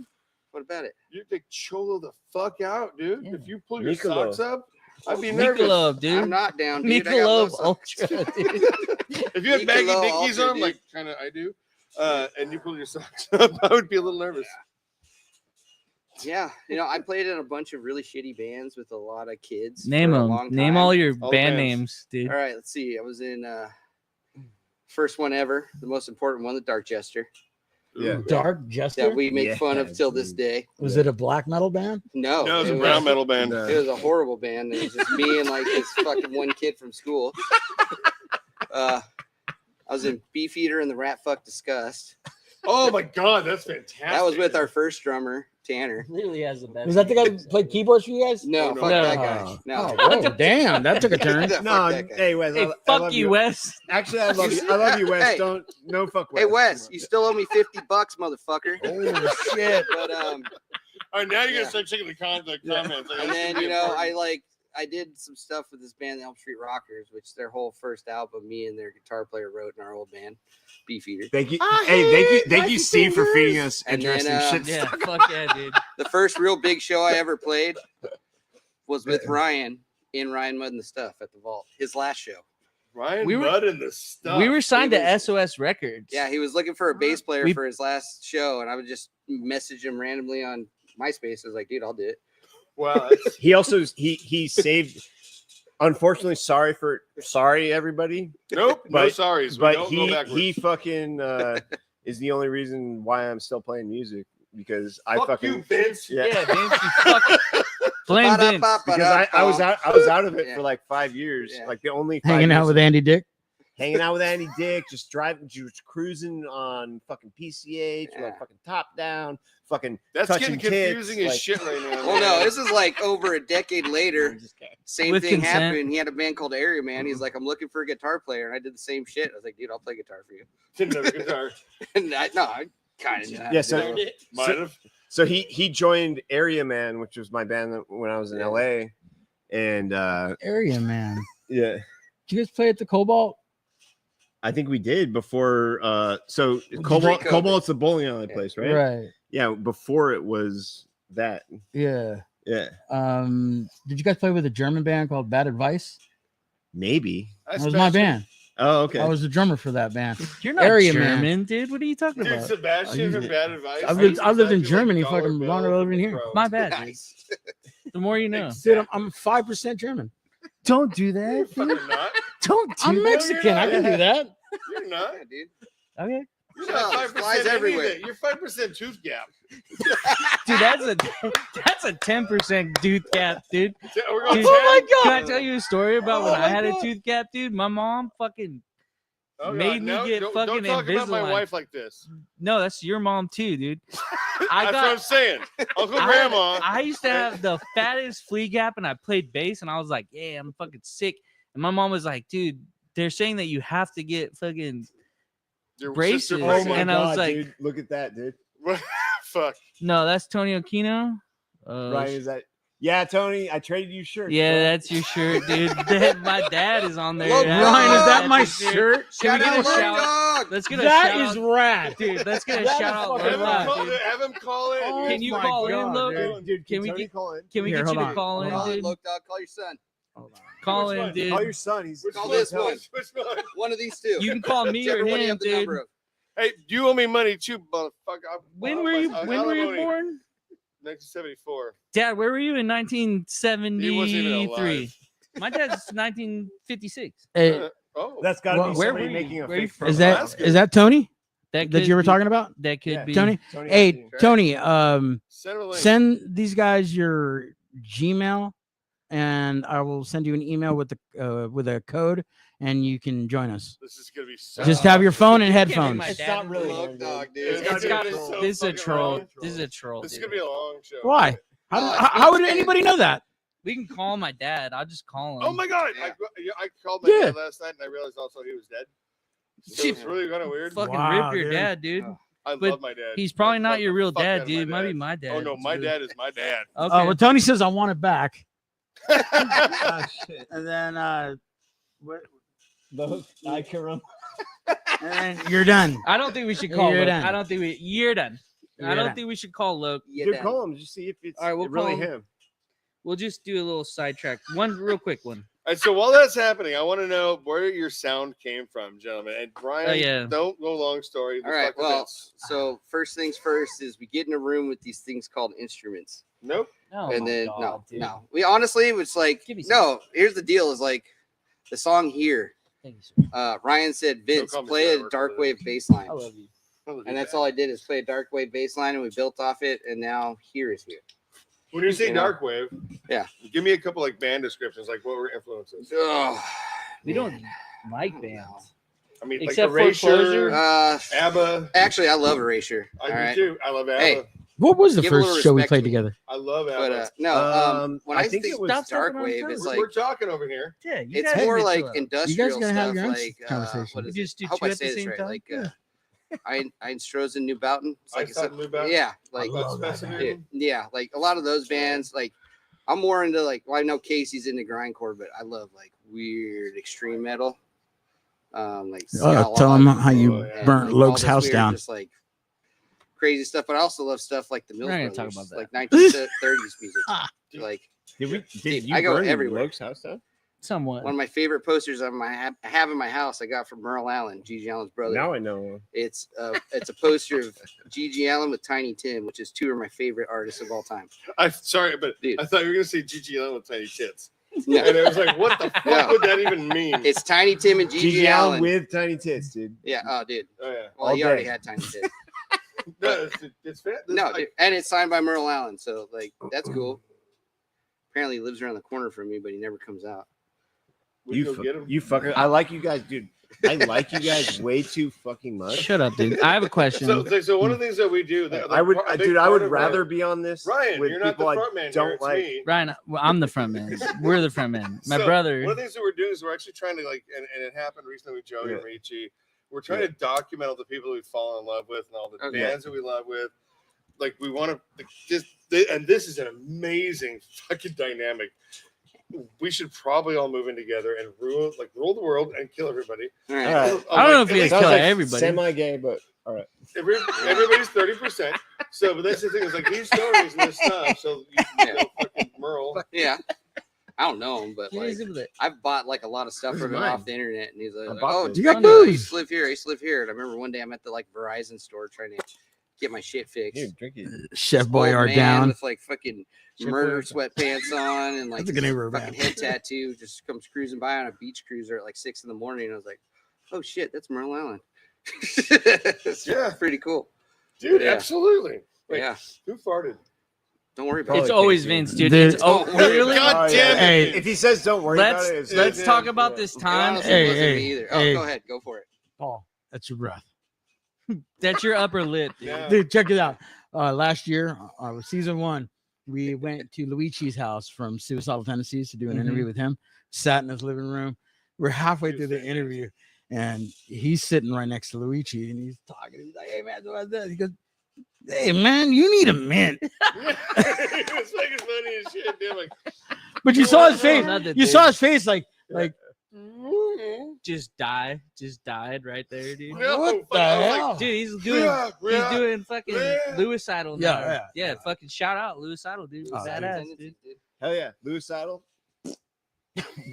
What about it? You take cholo the fuck out, dude. Yeah. If you pull your Michelob. socks up, I'd be nervous. Michelob, dude. I'm not down, dude. I got low Michelob socks. Ultra, dude. If you have baggy Michelob dickies Ultra, on, dude. like kind of I do, and you pull your socks up, I would be a little nervous. Yeah, I played in a bunch of really shitty bands with a lot of kids. Name for a them. long Name time. all your All the band bands. names, dude. All right, let's see. I was in first one ever, the most important one, the Dark Jester. Yeah. Dark Jester. That we make fun of Yes, till this dude. day. Was it a black metal band? No, No, it was a it brown was, metal band. it was a horrible band. It was just me and like this fucking one kid from school. I was in Beefeater and the Rat Fuck Disgust. Oh my god, that's fantastic. That was with our first drummer, Tanner. Literally has the best. Was that the guy who played keyboards for you guys? No, Oh, no. fuck No. that guy. No. Oh, whoa, damn, that took a turn. Fuck No, that guy. hey Wes. Hey, I fuck love you, Wes. Actually, I love you. I love you, Wes. Hey. Don't no fuck Wes. Hey Wes, you still owe me $50, motherfucker. Oh shit! But All right, now you're Yeah. gonna start checking the comments. Yeah. Like, and this then should be important. I did some stuff with this band, the Elm Street Rockers, which their whole first album, me and their guitar player wrote in our old band, Beefeater. Thank you. I Hey, hate thank you, Steve, for feeding us And then, interesting shit. Yeah, stuff. fuck yeah, dude. The first real big show I ever played was with Ryan in Ryan Mudd and the Stuff at the Vault. His last show. Ryan We were- Mudd in the stuff. We were signed He to was- SOS Records. Yeah, he was looking for a bass player We- for his last show, and I would just message him randomly on MySpace. I was like, dude, I'll do it. Wow. That's, He also he saved. Unfortunately, sorry everybody, nope. No But- sorries. We but don't go he backwards. fucking is the only reason why I'm still playing music because I Fuck fucking you, Vince. yeah. Yeah, Vince, you fucking blame Vince. Because I was out of it Yeah. for like 5 years, Yeah. like the only 5 Hanging years out with Andy Dick. hanging out with Andy Dick, just cruising on fucking PCH, Yeah. like fucking top down, fucking That's touching getting confusing tits, as like- shit right now. Well, no, this is like over a decade later. I'm just kidding. Same With thing consent. happened. He had a band called Area Man. He's like, I'm looking for a guitar player, and I did the same shit. I was like, dude, I'll play guitar for you. Didn't have a guitar. And I kind of Yeah, so- Might have. So he joined Area Man, which was my band when I was in Yeah. LA, and Area man. yeah. Did you guys play at the Cobalt? I think we did before. So pre-COVID. Cobalt's the bowling alley place, right? Right. Yeah, before it was that. Yeah. Yeah, Did you guys play with a German band called Bad Advice? maybe. That was my band. Oh, okay. I was the drummer for that band. You're not Area man. German, dude. What are you talking Dude, about? Sebastian I from Bad Advice. I've lived in Exactly Germany like fucking $1 longer bill than from here. the Pro. My bad. dude. Nice. The more you know. Dude, I'm 5% German. Don't do You're that. fucking not. Don't do I'm that. Mexican. I can do that. You're not. Yeah, dude. Okay. You're No, not flies 5% everywhere. everywhere. You're 5% tooth gap. Dude, that's a 10% tooth gap, dude. We're going Dude, 10. Can I tell you a story about when Oh I my had God. a tooth gap, dude? My mom fucking Oh, God, made me no, get don't fucking talk about my Invisalign. wife like this. no, that's your mom too, dude. That's what I'm saying. Uncle I- Grandma. I used to have the fattest flea gap, and I played bass, and I was like, "Yeah, I'm fucking sick." And my mom was like, "Dude, they're saying that you have to get fucking Your braces." sister Oh braces. my And god, I was like- dude! Look at that, dude. Fuck. no, that's Tony Aquino. Ryan, is that? Yeah, Tony, I traded you shirts. Yeah, bro. that's your shirt, dude. My dad is on there. Look, That's- Ryan, is that that's my your shirt? Can we Shout get a out, Love shout? Dog. Let's get a That shout is out. rad. Dude, let's get a That shout is out. fucking Love rad. Dog, dude. Have him call in. Oh Can you my call in, God, Look? dude. Dude, Can we Tony get- call in? Can we Here, get you hold to on. call in, Call it, dude? Look, Dog. Call your son. Call Which in, one? dude. Call your son. He's Call Which this one? one. Which one? One of these two. You can call me or Whichever one you him, have the dude. number of. Hey, you owe me money too, motherfucker. When were you? When were you born? 1974. Dad, where were you in He wasn't even 1973? alive. My dad's 1956. Hey, Oh, That's got to Well, be where somebody were you? making a Where you fake from? is profile. that that's is that Tony That that you were be- talking about? That could Yeah. be. Tony? Tony Hey, Hawkins. Tony, send him a link. send these guys your Gmail, and I will send you an email with a code, and you can join us. This is gonna be so. Just have your phone and Can't be headphones. my It's dad not in really the- Look, Dog, It's dude. gonna It's be got. so This is a fucking troll. long. This is a troll. This is dude. gonna be a long show. Why? How Oh, would it's anybody know that? We can call my dad. I'll just call him. Oh my god! Yeah. I called my Yeah. dad last night, and I realized also he was dead. So it's really kind of weird. Fucking Wow, rip your dude. dad, dude. Oh. I but love my dad. He's probably I not love your the real fuck out dad, of dude. my Might be dad. my dad. Oh no, my dude. dad is my dad. Okay. Oh, well, Tony says I want it back, Ah, shit. and then what? I can run. And then you're done. I don't think we should call You're Luke. done. I don't think we. You're done. I You're don't done. think we should call Luke. Yeah, Dude, Dad. call him. Just see if it's All right, we'll really call him. him. We'll just do a little sidetrack. One real quick one. All right, so while that's happening, I want to know where your sound came from, gentlemen. And Brian, Oh, yeah. don't go long story. All right. Fuck the Well, Vince. so first things first is we get in a room with these things called instruments. Nope. Oh and my then God, dude. no. We honestly was like, Give me some. no, here's the deal is like the song here. Thank you, sir. Ryan said, Vince, call me play sir, a work dark with wave it. bass line. I love you. And that's all I did is play a dark wave bass line and we built off it. And now here is here. When you say You know? dark wave, Yeah. give me a couple like band descriptions, like what were influences? Oh, We don't man. like I don't bands. I mean, Except like Foreclosure. Erasure, ABBA. Actually, I love Erasure. I all do right. too. I love ABBA. Hey, What was the Give a little first show we respect played to me. together? I love ABBA. But no, when I I think think it was Stop dark talking on wave, time. it's we're, like we're talking over here. Yeah, you it's guys more need to like chill out. industrial gotta have stuff. your own Like conversation. what We is just it? do I hope two I at say the this same right. time. Like Yeah. Einstrosen New Bauten. It's like Einstein, New Bauten. yeah, like love that Specimen. band. yeah, like a lot of those bands. Like I'm more into like well, I know Casey's into grindcore, but I love like weird extreme metal. Like Tell him Scala how you Oh, yeah. and, burnt like, Loke's all this house weird, down. Just like crazy stuff, but I also love stuff like the Mills We're not gonna Brothers, talk about like that. 1930s music. Like Did Dude, you I go burn everywhere. Luke's house down? somewhat. One of my favorite posters I have in my house, I got from Merle Allen, Gigi Allen's brother. Now I know. It's a poster of Gigi Allen with Tiny Tim, which is two of my favorite artists of all time. I'm sorry, but Dude. I thought you were gonna say Gigi Allen with tiny tits, No, and it was like, what the fuck No. would that even mean? it's Tiny Tim and Gigi Allen. with tiny tits, dude. Yeah, oh, dude. Oh yeah, Well, All he already day. had Tiny Tim. no, it's fair. No, dude. And it's signed by Merle Allen, so like that's cool. Apparently, he lives around the corner from me, but he never comes out. We go get him. You fucker. I like you guys, dude. I like you guys way too fucking much. Shut up, dude. I have a question. So one of the things that we do, I would, dude. I would rather be on this. Ryan, with you're not the people front man. I don't Here, it's like. me. Ryan, well, I'm the front man. We're the front man. My So, brother. One of the things that we're doing is we're actually trying to like, and it happened recently with Joey and Richie. We're trying to document all the people we've fallen in love with and all the Okay. bands that we love with. Like we want to just, and this is an amazing fucking dynamic. We should probably all move in together and rule the world and kill everybody. All right. All right. I don't know if we At kill least everybody. Semi-gay, but all right. everybody's 30%. So, but that's the thing is like these stories and this stuff. So you know, fucking Merle. Yeah. I don't know him, but Get like easy with it. I've bought like a lot of stuff This from is him mine. off the internet, and he's like, I bought "Oh, this. You got I booze. used to live here. I used to live here." And I remember one day I'm at the like Verizon store trying to get my shit fixed. Here, drink it. Chef Old Boyard man down. with like fucking murder sweatpants on and like That's a good name for a fucking band. head tattoo. Just comes cruising by on a beach cruiser at like 6 a.m. And I was like, "Oh shit, that's Merle Allen." It's Yeah. pretty cool. Dude, Yeah. absolutely. Wait, Yeah, who farted? don't worry about It's it. always Casey. Vince, dude. Dude. It's oh, Don't worry really? God Oh, damn yeah. it. Hey, If he says don't worry Let's about it, it's let's yeah, talk about yeah. this It time. honestly Hey, wasn't hey, me either. Oh, hey. go ahead, go for it. Paul, that's your breath. That's your upper lip, dude. Yeah. Dude, check it out. Last year, season 1, we went to Luigi's house from Suicidal Tendencies to do an interview with him. Sat in his living room. We're halfway He through was the interview, and he's sitting right next to Luigi, and he's talking. He's like, "Hey man, what's this?" He goes, "Hey man, you need a mint." It was fucking funny as shit, dude. Like, But you saw his face. Nothing, You dude. saw his face, like Just died right there, dude. No, what fuck, the I was like, hell? Dude, he's doing yeah. he's doing fucking Yeah. Lewis Idol Yeah, now. yeah, Yeah, fucking shout out Lewis Idol, dude. Oh, Badass, dude. hell yeah, Lewis Saddle.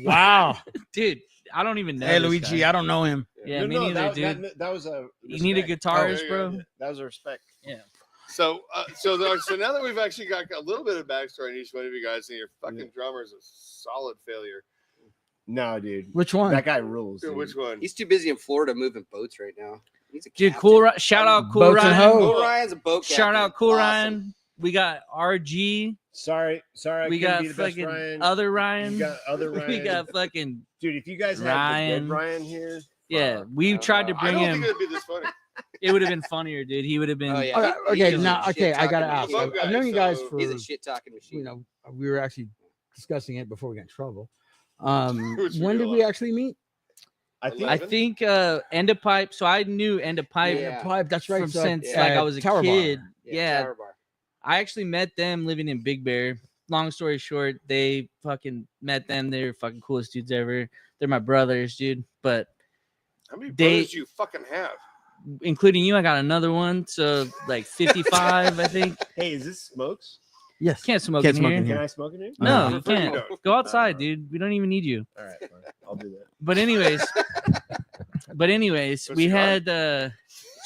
Wow. Dude, I don't even know. Hey this Luigi, guy. I don't know him. Yeah, No, me no, neither, dude. that was a. You need a respect. guitarist, yeah, bro. yeah. That was a respect. So now that we've actually got a little bit of backstory on each one of you guys, and your fucking drummer is a solid failure. No, dude. Which one? That guy rules. Dude, Dude. which one? He's too busy in Florida moving boats right now. He's a Dude, captain. cool. Shout out, Cool Boats and Ryan. hoes. Cool Ryan's a boat captain. Shout out, Cool Awesome. Ryan. We got RG. Sorry, I We couldn't got be the best fucking Ryan. other You Ryan. got other Ryan. We got fucking Dude, if you guys had the Ryan. good Ryan here, yeah. fuck. We tried to I bring don't him. think it'd be this funny. It would have been funnier, dude. He would have been. Oh, yeah. Okay, He's a now, shit okay, I gotta talking ask. machine. I've known you guys So- for, He's a shit talking machine. you know, we were actually discussing it before we got in trouble. Which we When do did a we lot. actually meet? I think I think End of Pipe. So I knew End of Pipe Yeah. Pipe, that's right. from so, since yeah. like I was a Tower Bar. kid. Yeah, Tower Bar. I actually met them living in Big Bear. Long story short, they fucking met them. They're fucking coolest dudes ever. They're my brothers, dude. But How many They- brothers do you fucking have? including you, I got another one. So like 55, I think. Hey, is this smokes? Yes. Can't smoke Can't in smoke here. in Can here. I smoke in here? No, Uh, you prefer you can't. don't. Go outside, dude. We don't even need you. All right, fine. I'll do that. But anyways, So we cigar? had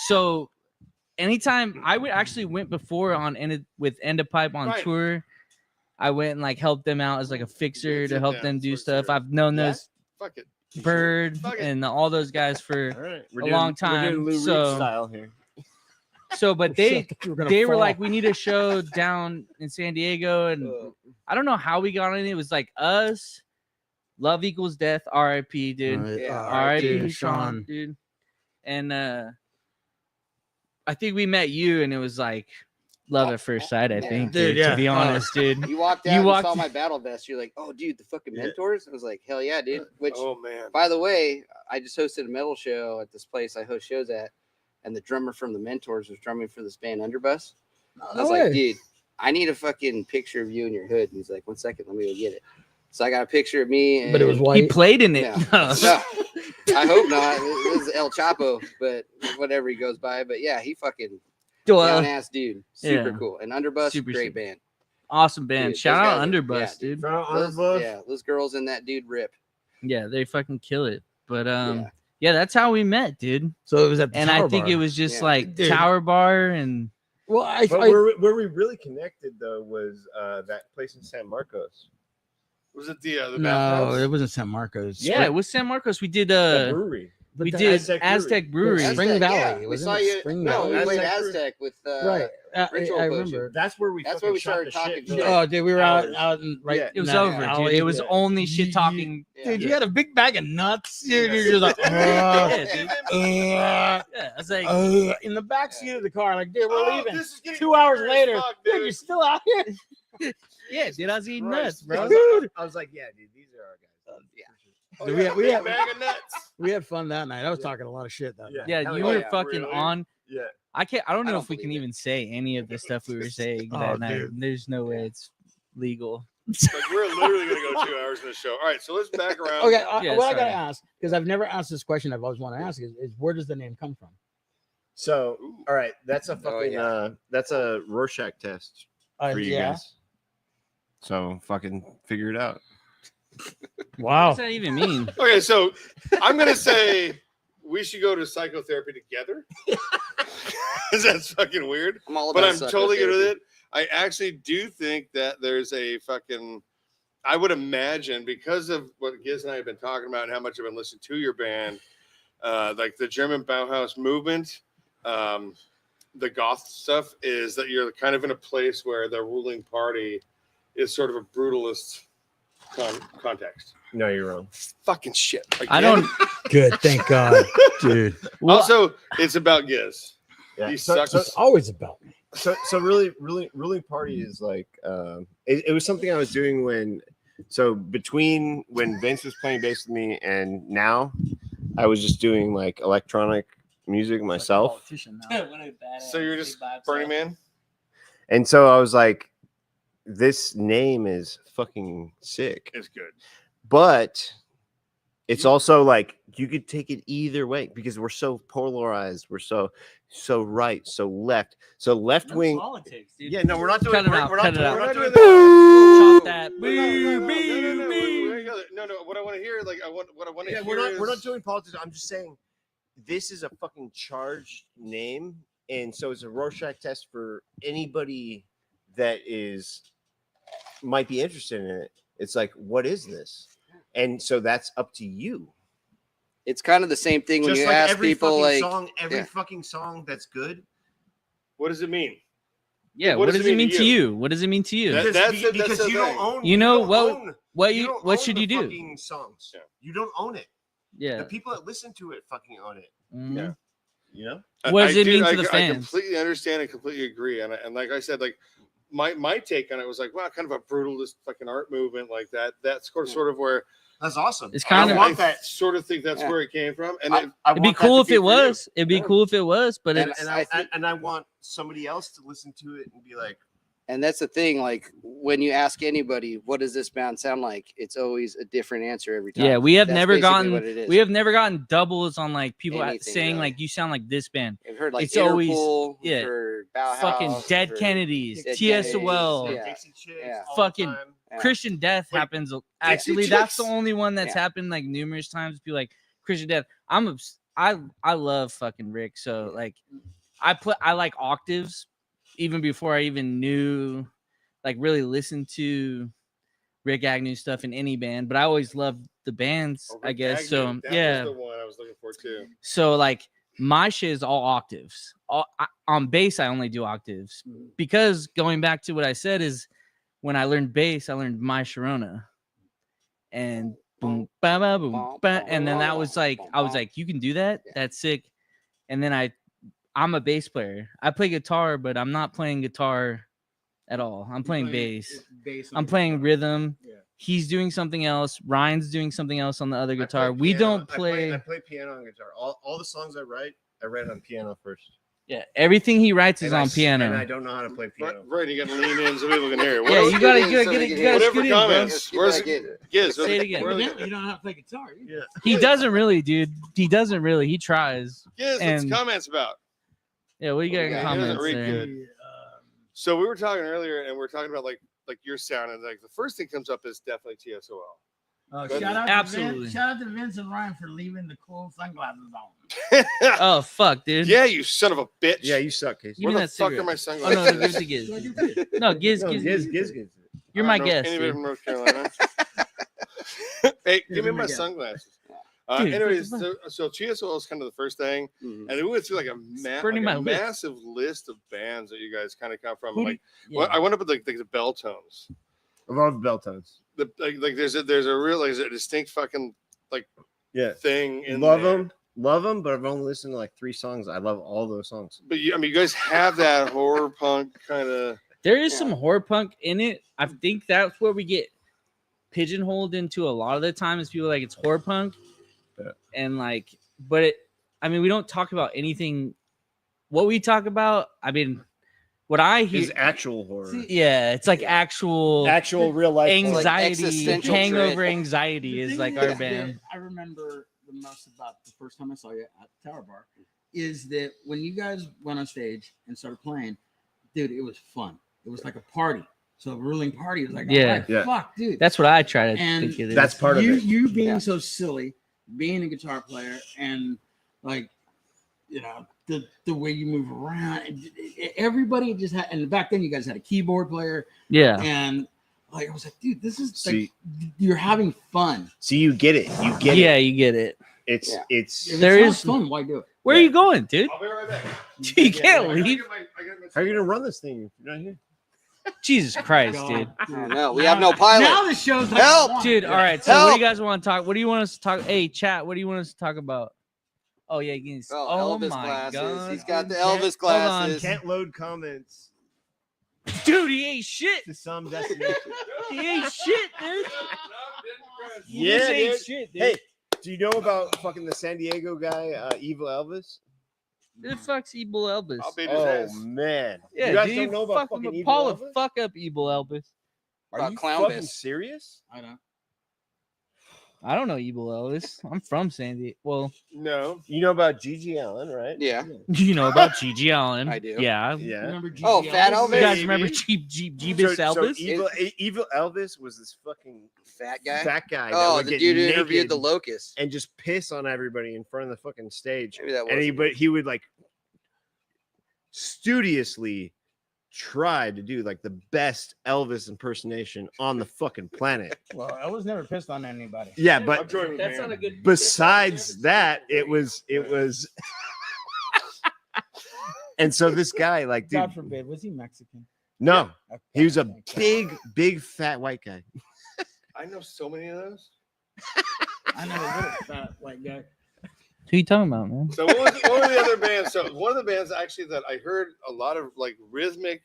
so anytime I would actually went before on with End of Pipe on Right. tour. I went and like helped them out as like a fixer Sit to help down, them do smoke stuff. cigar. I've known Yeah. those Fuck it. Bird Fuck it. and all those guys for All right, A long time, We're doing Lou Reed so- style here. so. But they were they were like, we need a show down in San Diego, and Uh, I don't know how we got on it. It was like us, Love Equals Death, R.I.P. Dude. Yeah, R.I.P. Sean. Sean, dude. And I think we met you, and it was like love at first sight. I Yeah. think, Dude, dude, yeah. to be honest, dude. You walked You out, you, walked- saw my battle vest. You're like, oh, dude, the fucking Yeah. mentors. I was like, hell yeah, dude. Which, Oh man. by the way, I just hosted a metal show at this place I host shows at, and the drummer from the Mentors was drumming for this band Underbus. I was like, dude, I need a fucking picture of you in your hood. And he's like, 1 second, let me go get it. So I got a picture of me. And but it was He white. played in it. Yeah. No, I hope not. It was El Chapo, but whatever he goes by. But yeah, he fucking Well, down ass dude. Super yeah. cool. And Underbus, Super great sick. band. awesome band. Dude, Shout those out guys are- Underbus, yeah, dude. Those, yeah, those girls in that dude rip. Yeah, they fucking kill it. But Yeah. yeah, that's how we met, dude. So it was at the And Tower I think Bar. it was just Yeah. like Dude. Tower Bar and Well, But where we really connected though was that place in San Marcos. Was it the no, bathhouse? it wasn't San Marcos. yeah, it was San Marcos. We did The brewery. But we the did Aztec Brewery. Aztec Brewery. Aztec- Spring Valley, Yeah, we wasn't saw it? you. Spring No, Valley? we played Aztec Aztec with right. Ritual I Push. remember. That's where we That's fucking where we shot started the talking shit. shit. for, Oh, like, dude, we were hours. out in right. Yeah. It was in that over, dude. alley. It was Yeah. only shit talking. Yeah. Dude, you had a big bag of nuts. Dude, Yeah. you're just like, Yeah, dude. uh, Yeah, I was like, in the back seat of the car, like, dude, we're Oh, leaving. this is getting 2 hours weird as later, fuck, dude, dude. you're still out here. yeah, dude, I was eating Christ. nuts, bro. Dude. I was like, yeah, dude, these are our guys. Oh, Dude, yeah, we big had- bag of nuts. We had fun that night. I was Yeah. talking a lot of shit that Yeah. night. Yeah, Hell you yeah. were Yeah, fucking really? on. Yeah. I don't know don't if we can believe it. even say any of the stuff we were saying Oh, that night. dude. There's no way it's legal. Like we're literally gonna go 2 hours in the show. All right, so let's back around. Okay, Yeah, what I gotta sorry. ask, because I've never asked this question, I've always wanted to ask is where does the name come from? So, Ooh. all right, that's a fucking yeah. that's a Rorschach test for you Yeah. guys. So fucking figure it out. What Wow. does that even mean? Okay, so I'm gonna say we should go to psychotherapy together. 'Cause that's fucking weird. I'm all But about I'm totally good with psychotherapy. it. I actually do think that there's a fucking. I would imagine because of what Gizz and I have been talking about and how much I've been listening to your band, like the German Bauhaus movement, the goth stuff, is that you're kind of in a place where the ruling party is sort of a brutalist context. No, you're wrong. Fucking shit. I don't. Good, thank God, dude. Well, Also, it's about Gizz. Yeah. He So, sucks. so, It's always about me. so really ruling party is like it was something I was doing between when Vince was playing bass with me and now I was just doing like electronic music myself. So you're just Burning Man? And so I was like, this name is fucking sick. It's good. But it's also like you could take it either way because we're so polarized. We're so right, so left. So left wing. Politics, dude. Yeah, no, we're not doing Cut it we're, out, we're not cut it doing, out. we're not doing Chop that. No. What I want to hear, like, what I want to Yeah, hear we're not is- doing politics. I'm just saying this is a fucking charged name, and so it's a Rorschach test for anybody that might be interested in it. It's like, what is this? And so that's up to you. It's kind of the same thing when Just you like ask every people fucking like song, every yeah. fucking song that's good. What does it mean? Yeah, What what does does it it mean mean to to you? you? What does it mean to you? That- Because, that's the- because that's the you don't thing. own. You know don't what- own- What you you don't what own should the you do? fucking songs. Yeah. You don't own it. Yeah. The people that listen to it fucking own it. Mhm. Yeah. You know. What does it mean to I the I fans? completely understand and completely agree. And like I said, like my take on it was like, wow, kind of a brutalist fucking art movement like that. That's sort of where That's awesome. It's kind I of- want I that. sort of think that's Yeah. where it came from. And I it, It'd be want that cool to if be it for you. was. It'd be Yeah. cool if it was, but And it's And I want somebody else to listen to it and be like, And that's the thing, like when you ask anybody, what does this band sound like? It's always a different answer every time. yeah, we have That's never basically gotten what it is. we have never gotten doubles on like people Anything, saying really. like you sound like this band. I've heard like it's always- Interpol, yeah, for Bauhaus, Fucking Dead for- Kennedys, Dead TSOL, Kennedys, yeah. Dixie Chicks, Yeah. all the Fucking time. Yeah. Christian Death Wait, happens. Actually, Chicks? that's the only one that's Yeah. happened like numerous times. Be like Christian Death. I love fucking Rick. So like, I like octaves even before I even knew, like really listened to Rick Agnew stuff in any band. But I always loved the bands, Oh, I Rick guess. Agnew, So that yeah. was the one I was looking for too. So like my shit is all octaves. On bass, I only do octaves because going back to what I said is when I learned bass, I learned My Sharona, and boom, ba ba boom, ba, and then that was like I was like, you can do that. Yeah. That's sick. And then I'm a bass player. I play guitar, but I'm not playing guitar at all. I'm playing bass. I'm playing rhythm. Yeah. He's doing something else. Ryan's doing something else on the other I play guitar. We piano. don't I play. play piano and guitar. All the songs I write on piano first. Yeah, everything he writes is And on piano. And I don't know how to play piano. Right, you got to lean in so people can hear. Yeah, What you gotta Scoot in get so it. they You can gotta hear. Whatever scoot in, bro. comments. Get Where's back in. Gizz? Say it again. Where are they- You don't know how to play guitar. Yeah. He doesn't really, dude. He doesn't really. He tries. Gizz, what's And- comments about? Yeah, what do you got in Yeah, he doesn't comments read there? good. So we were talking earlier, and we are talking about like your sound, and like the first thing comes up is definitely TSOL. But- Shout out Absolutely. To Vince, shout out to Vince and Ryan for leaving the cool sunglasses on. Oh fuck, dude. Yeah, you son of a bitch. Yeah, you suck, Casey. Give Where me the that fuck cigarette. are my Oh sunglasses? no, no, give it to Gizz. No, Gizz, No, Gizz. Gizz gets it. You're I my don't know guest, anybody dude. from North Carolina. Hey, give me my my guest. sunglasses. Dude, Anyways, what so TSO is kind of the first thing, Mhm. and then we went through like burning my a lips. massive list of bands that you guys kind of come from. Who do Like, you- well, yeah. I went up with like the bell tones. I love bell tones. Like there's a real like, there's a distinct fucking Yeah, thing in love there. them, but I've only listened to like 3 songs. I love all those songs. But you, I mean, you guys have that horror punk kind of. There is some horror punk in it. I think that's where we get pigeonholed into a lot of the time is people like it's horror punk. Yeah. And like, but it, I mean, we don't talk about anything. What we talk about, I mean, what I hear, Is actual horror. yeah, it's like actual Real life like anxiety, existential hangover dread. anxiety is like our band. I remember the most about the first time I saw you at the Tower Bar is that when you guys went on stage and started playing, dude, it was fun. It was like a party. So a ruling party was like, Yeah. all right, Yeah. fuck, dude. That's what I try to And think it is. That's part of you, it. You being Yeah. so silly, being a guitar player, and like, you know, the way you move around, and everybody just had. And back then, you guys had a keyboard player, yeah. and like I was like, dude, this is See- like you're having fun. So you get it. You get Yeah, it. you get it. It's Yeah. it's If There it's is- not fun. Why do it? Where are you going, dude? I'll be right back. You can't I gotta leave. get my how are you gonna run this thing if you're not here? Jesus Christ, dude. No, we have no pilot. Now the show's like, Help! Dude, all right. So what do Help! you guys want to talk? What do you want us to talk? Hey, chat. What do you want us to talk about? Oh yeah, Gizz. Oh, Elvis my glasses. god. He's got the Can't- Elvis hold on, glasses. Can't load comments Dude, he ain't shit. to some destination. He ain't shit, dude. He Yeah, just ain't dude. shit, dude. Hey, do you know about fucking the San Diego guy, Evil Elvis? Who the fuck's Evil Elvis? I'll beat his Oh ass. man, Yeah, you guys dude, don't know about fuck fucking him. Evil Paul Elvis? would fuck up Evil Elvis. Are About you clown fucking piss. serious? I don't. I don't know Evil Elvis. I'm from San Diego. Well, No. You know about Gigi Allen, right? Yeah. you know about Gigi Allen. I do. Yeah. Yeah. Remember Oh, GG Fat Elvis? You guys Elvis? remember Jeebus Elvis? Evil Elvis was this fucking Fat guy. fat guy. that Oh, would the get dude who naked interviewed the locust. and just piss on everybody in front of the fucking stage. Maybe that was. And he would like studiously try to do like the best Elvis impersonation on the fucking planet. Well, I was never pissed on anybody. Yeah, I'm but joining That's man. not a good. besides that, it was and so this guy, like, dude, God forbid, was he Mexican? no, Okay. he was a big fat white guy. I know so many of those. I know a little fat white guy. Who you talking about, man? So what were the other bands? So one of the bands actually that I heard a lot of like rhythmic,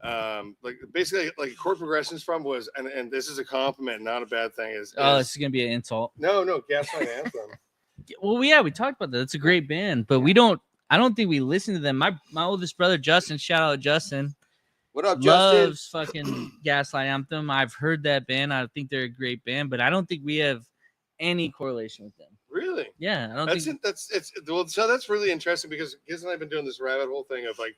like basically like chord progressions from was, and this is a compliment, not a bad thing. Oh, this is gonna be an insult. no Gaslight Anthem. Well, yeah, we talked about that. It's a great band, but we don't. I don't think we listen to them. My oldest brother Justin, shout out Justin, What up, Justin? loves fucking Gaslight Anthem. I've heard that band. I think they're a great band, but I don't think we have any correlation with them. Really? Yeah, I don't That's think. it. It's well. So that's really interesting because Gizz and I've been doing this rabbit hole thing of like,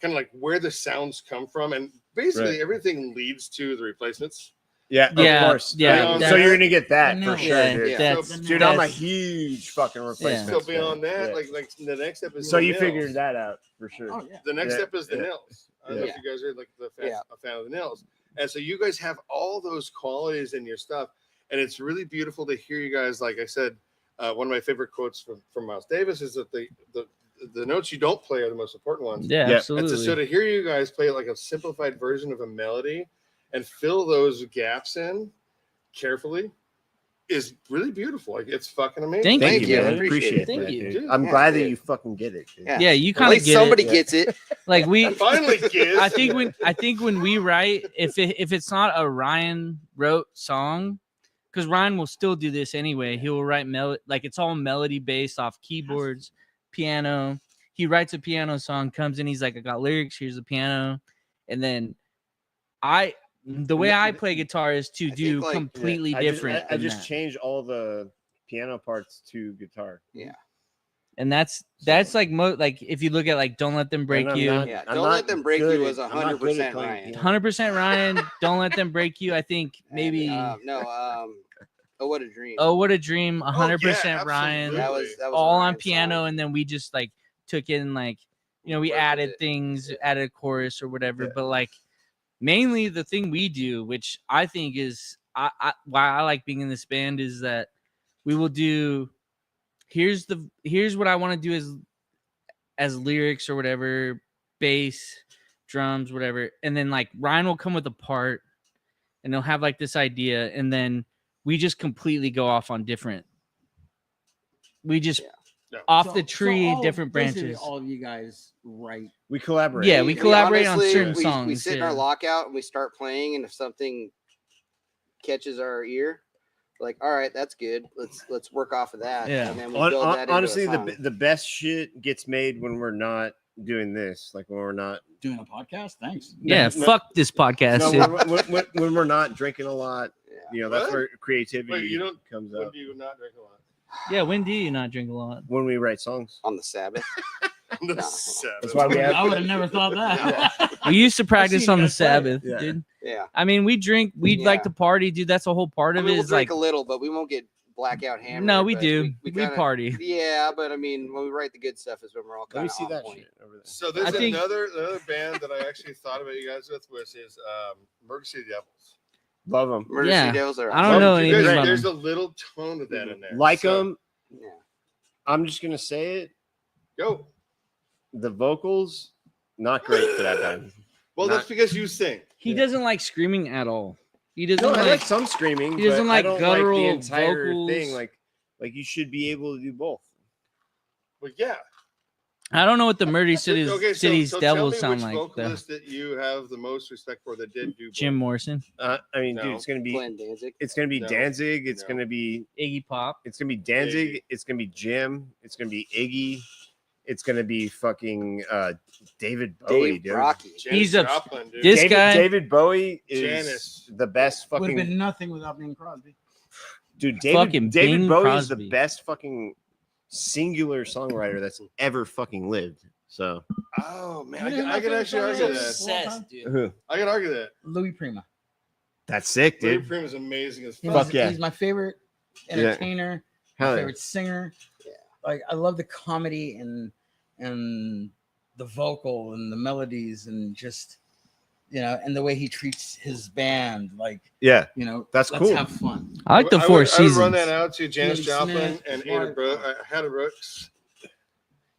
kind of like where the sounds come from, and basically Right. everything leads to the replacements. Yeah, Yeah, of course. yeah, So you're gonna get that No, for sure, yeah, dude. Yeah. that's, Dude, I'm a that's- huge fucking replacement. So fan. beyond that, Yeah. like the next step is So the you Nils. figured that out for sure. Oh yeah. The next Yeah, step is the yeah. Nils. I don't know Yeah. if you guys are like Yeah. a fan of the Nils. And so you guys have all those qualities in your stuff. And it's really beautiful to hear you guys. Like I said, one of my favorite quotes from Miles Davis is that the notes you don't play are the most important ones. yeah, Yeah. And absolutely. so to hear you guys play like a simplified version of a melody and fill those gaps in carefully is really beautiful. Like it's fucking amazing. Thank Thank you, you, man. man. Appreciate Appreciate it. Thank that, you. dude. Dude. I'm Yeah, glad that dude. you fucking get it. Dude. Yeah. Yeah, you At kind of least get somebody it. gets it. Like we, Finally, Gizz. I think when we write, if it's not a Ryan wrote song, because Ryan will still do this anyway. He will write like it's all melody based off keyboards, piano. He writes a piano song, comes in, he's like, I got lyrics. Here's the piano, and then the way I play guitar is to I do think, like, completely I different. I than just that. changed all the piano parts to guitar. Yeah. And that's like like if you look at like Don't Let Them Break I'm You. not- Yeah, I'm Don't not Let Them Break good You at- was I'm not good at 100% playing Ryan. piano. 100% Ryan. Don't Let Them Break You. I think maybe. Oh, What a Dream. Oh, What a Dream. 100% yeah, Ryan. absolutely. That was All on Ryan's piano, song. and then we just like took in like we Worked with added it. things, Yeah. added a chorus or whatever. Yeah. But like mainly the thing we do, which I think is why I like being in this band, is that we will do. Here's what I want to do as lyrics or whatever, bass, drums, whatever, and then like Ryan will come with a part, and they'll have like this idea, and then we just completely go off on different. We just Yeah. off the tree, different basically branches. all of you guys write. We collaborate. Yeah, we collaborate on honestly, certain we songs. sit in yeah. our lockout and we start playing, and if something catches our ear, like, all right, that's good. Let's work off of that. Yeah. And then we build that into Honestly, a song. the best shit gets made when we're not doing this. Like when we're not. Doing a podcast? Thanks. Yeah, fuck this podcast. No, dude. when we're not drinking a lot, Yeah. you know, that's What? where creativity Wait, you don't- comes When up. do you not drink a lot? Yeah, when do you not drink a lot? When we write songs. On the Sabbath. On the No. Sabbath. That's why we have- I would have never thought that. We used to practice seen on you the guys play. Sabbath, Yeah. dude. Yeah. I mean, we drink. We'd Yeah. like to party, dude. That's a whole part I of mean, it. we'll Is drink like, a little, but we won't get blackout hammered. no, we but do. We kinda- party. Yeah, but I mean, when we write the good stuff is when we're all Let kind me of see on that point. shit over there. So there's I think- another band that I actually thought about you guys with, which is Emergency Devils. Love them. Emergency Yeah. Devils are I don't know Dude, anything about there's them. a little tone of that in there. Like So, them. Yeah. I'm just gonna say it. Go. The vocals, not great for that band. Well, Not- that's because you sing. He doesn't like screaming at all. He doesn't No, I like. like some screaming. he doesn't but I like don't guttural the entire vocals. thing. Like you should be able to do both. Well, yeah. I don't know what the Murray City's so Devils tell me sound which like. Though. vocalist that you have the most respect for that did do Jim both. Morrison, I mean, No. dude, it's gonna be Glenn Danzig. Danzig. It's No. gonna be Iggy Pop. Danzig. Iggy. It's gonna be Jim. It's gonna be Iggy. It's gonna be fucking David Bowie, Dave dude. Rocky. Janis He's a- Joplin, dude. this guy- David Bowie is Janis. the best Would have fucking been nothing without Bing Crosby. dude. fucking David Bing Bowie is Crosby. the best fucking singular songwriter that's ever fucking lived. So Oh man, You didn't I like can that actually song? argue So that. obsessed, dude. I can argue that. Louis Prima. that's sick, Larry dude. Prim is amazing as He's, fuck. Fuck yeah. He's my favorite entertainer. My Hell yeah. favorite singer. Yeah. Like I love the comedy and the vocal and the melodies and just and the way he treats his band. Like Yeah, let's That's cool. have fun. I like the I Four would Seasons. run that out to Janis Andy Joplin Smith, and Mark. Hannah Brooks.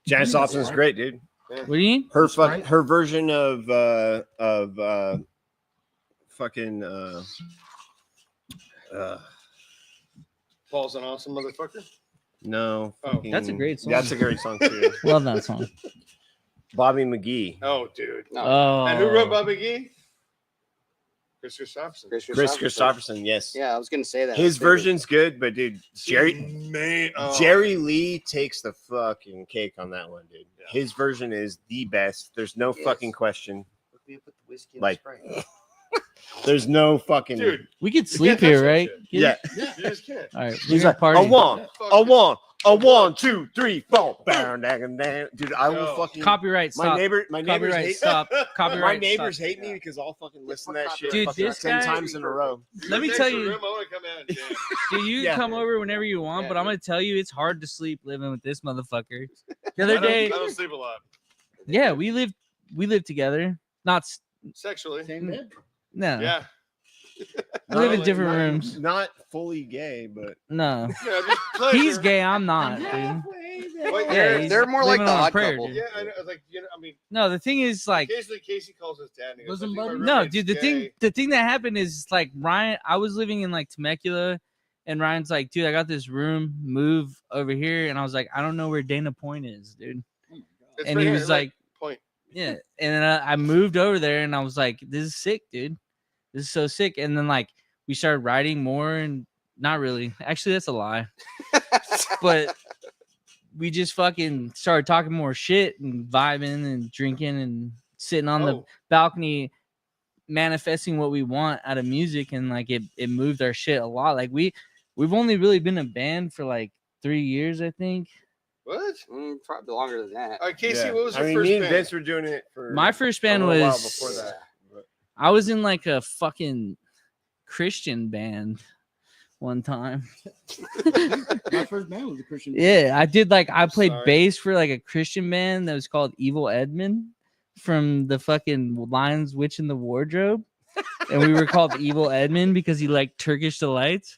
Janis Yeah, Joplin is right. great, dude. What do you mean? Her That's right. her version of fucking Paul's an awesome motherfucker. no. Oh. fucking- That's a great song. That's a great song too. Love that song. Bobby McGee. Oh, dude. No, Oh, And who wrote Bobby Gee? Chris Christopherson. Chris Chris Christopherson. Christopherson, yes. Yeah, I was gonna say that. His I figured. version's good, but dude, Jerry Oh. Jerry Lee takes the fucking cake on that one, dude. Yeah. His version is the best. There's no Yes. fucking question. We put the whiskey in Like- the Sprite. There's no fucking Dude, we could you sleep can't touch here, that right? shit. Yeah. You just can't. All right. He's We're gonna like, party. a one, Fuck a it. one, a 1, 2, 3, 4. Dude, I will No. fucking Copyright. my Stop. neighbors Copyright. hate Stop. my Copyright. neighbors stop. hate me because I'll fucking listen to that shit Dude, fucking this 10 guy- times in a row. Let me Next tell to you- Room, I want to come out and jam. Dude, you Yeah. can come over whenever you want, Yeah, but I'm dude. gonna tell you it's hard to sleep living with this motherfucker. The I other don't- day, I don't sleep a lot. yeah, we lived together. Not Sexually. Same bed. no. Yeah. We live in Not- different not, rooms. Not fully gay, but No. Yeah, just pleasure. He's gay, I'm not, dude. Wait, Yeah, you're- he's They're more like living the on a odd prayer, couple. dude. Yeah, I know. Like, I mean, No, the thing is like occasionally Casey calls his dad. And he goes, Bosom "I think my buddy? no, roommate's dude, gay." the thing that happened is like Ryan, I was living in like Temecula and Ryan's like, dude, I got this room, move over here. And I was like, I don't know where Dana Point is, dude. It's And right he here, was like, point. yeah. And then I moved over there and I was like, this is sick, dude. This is so sick. And then like we started writing more and not really. Actually, that's a lie. But we just fucking started talking more shit and vibing and drinking and sitting on the Oh, balcony manifesting what we want out of music, and like it moved our shit a lot. Like we've only really been a band for like 3 years, I think. What? Probably longer than that. All right, Casey, Yeah. what was your I mean, first me and band? Vince were doing it for My first a band little while was before that. But I was in like a fucking Christian band one time. My first band was a Christian band. Yeah, I did like I played Sorry. bass for like a Christian band that was called Evil Edmund from the fucking Lions Witch in the Wardrobe. And we were called Evil Edmund because he liked Turkish delights.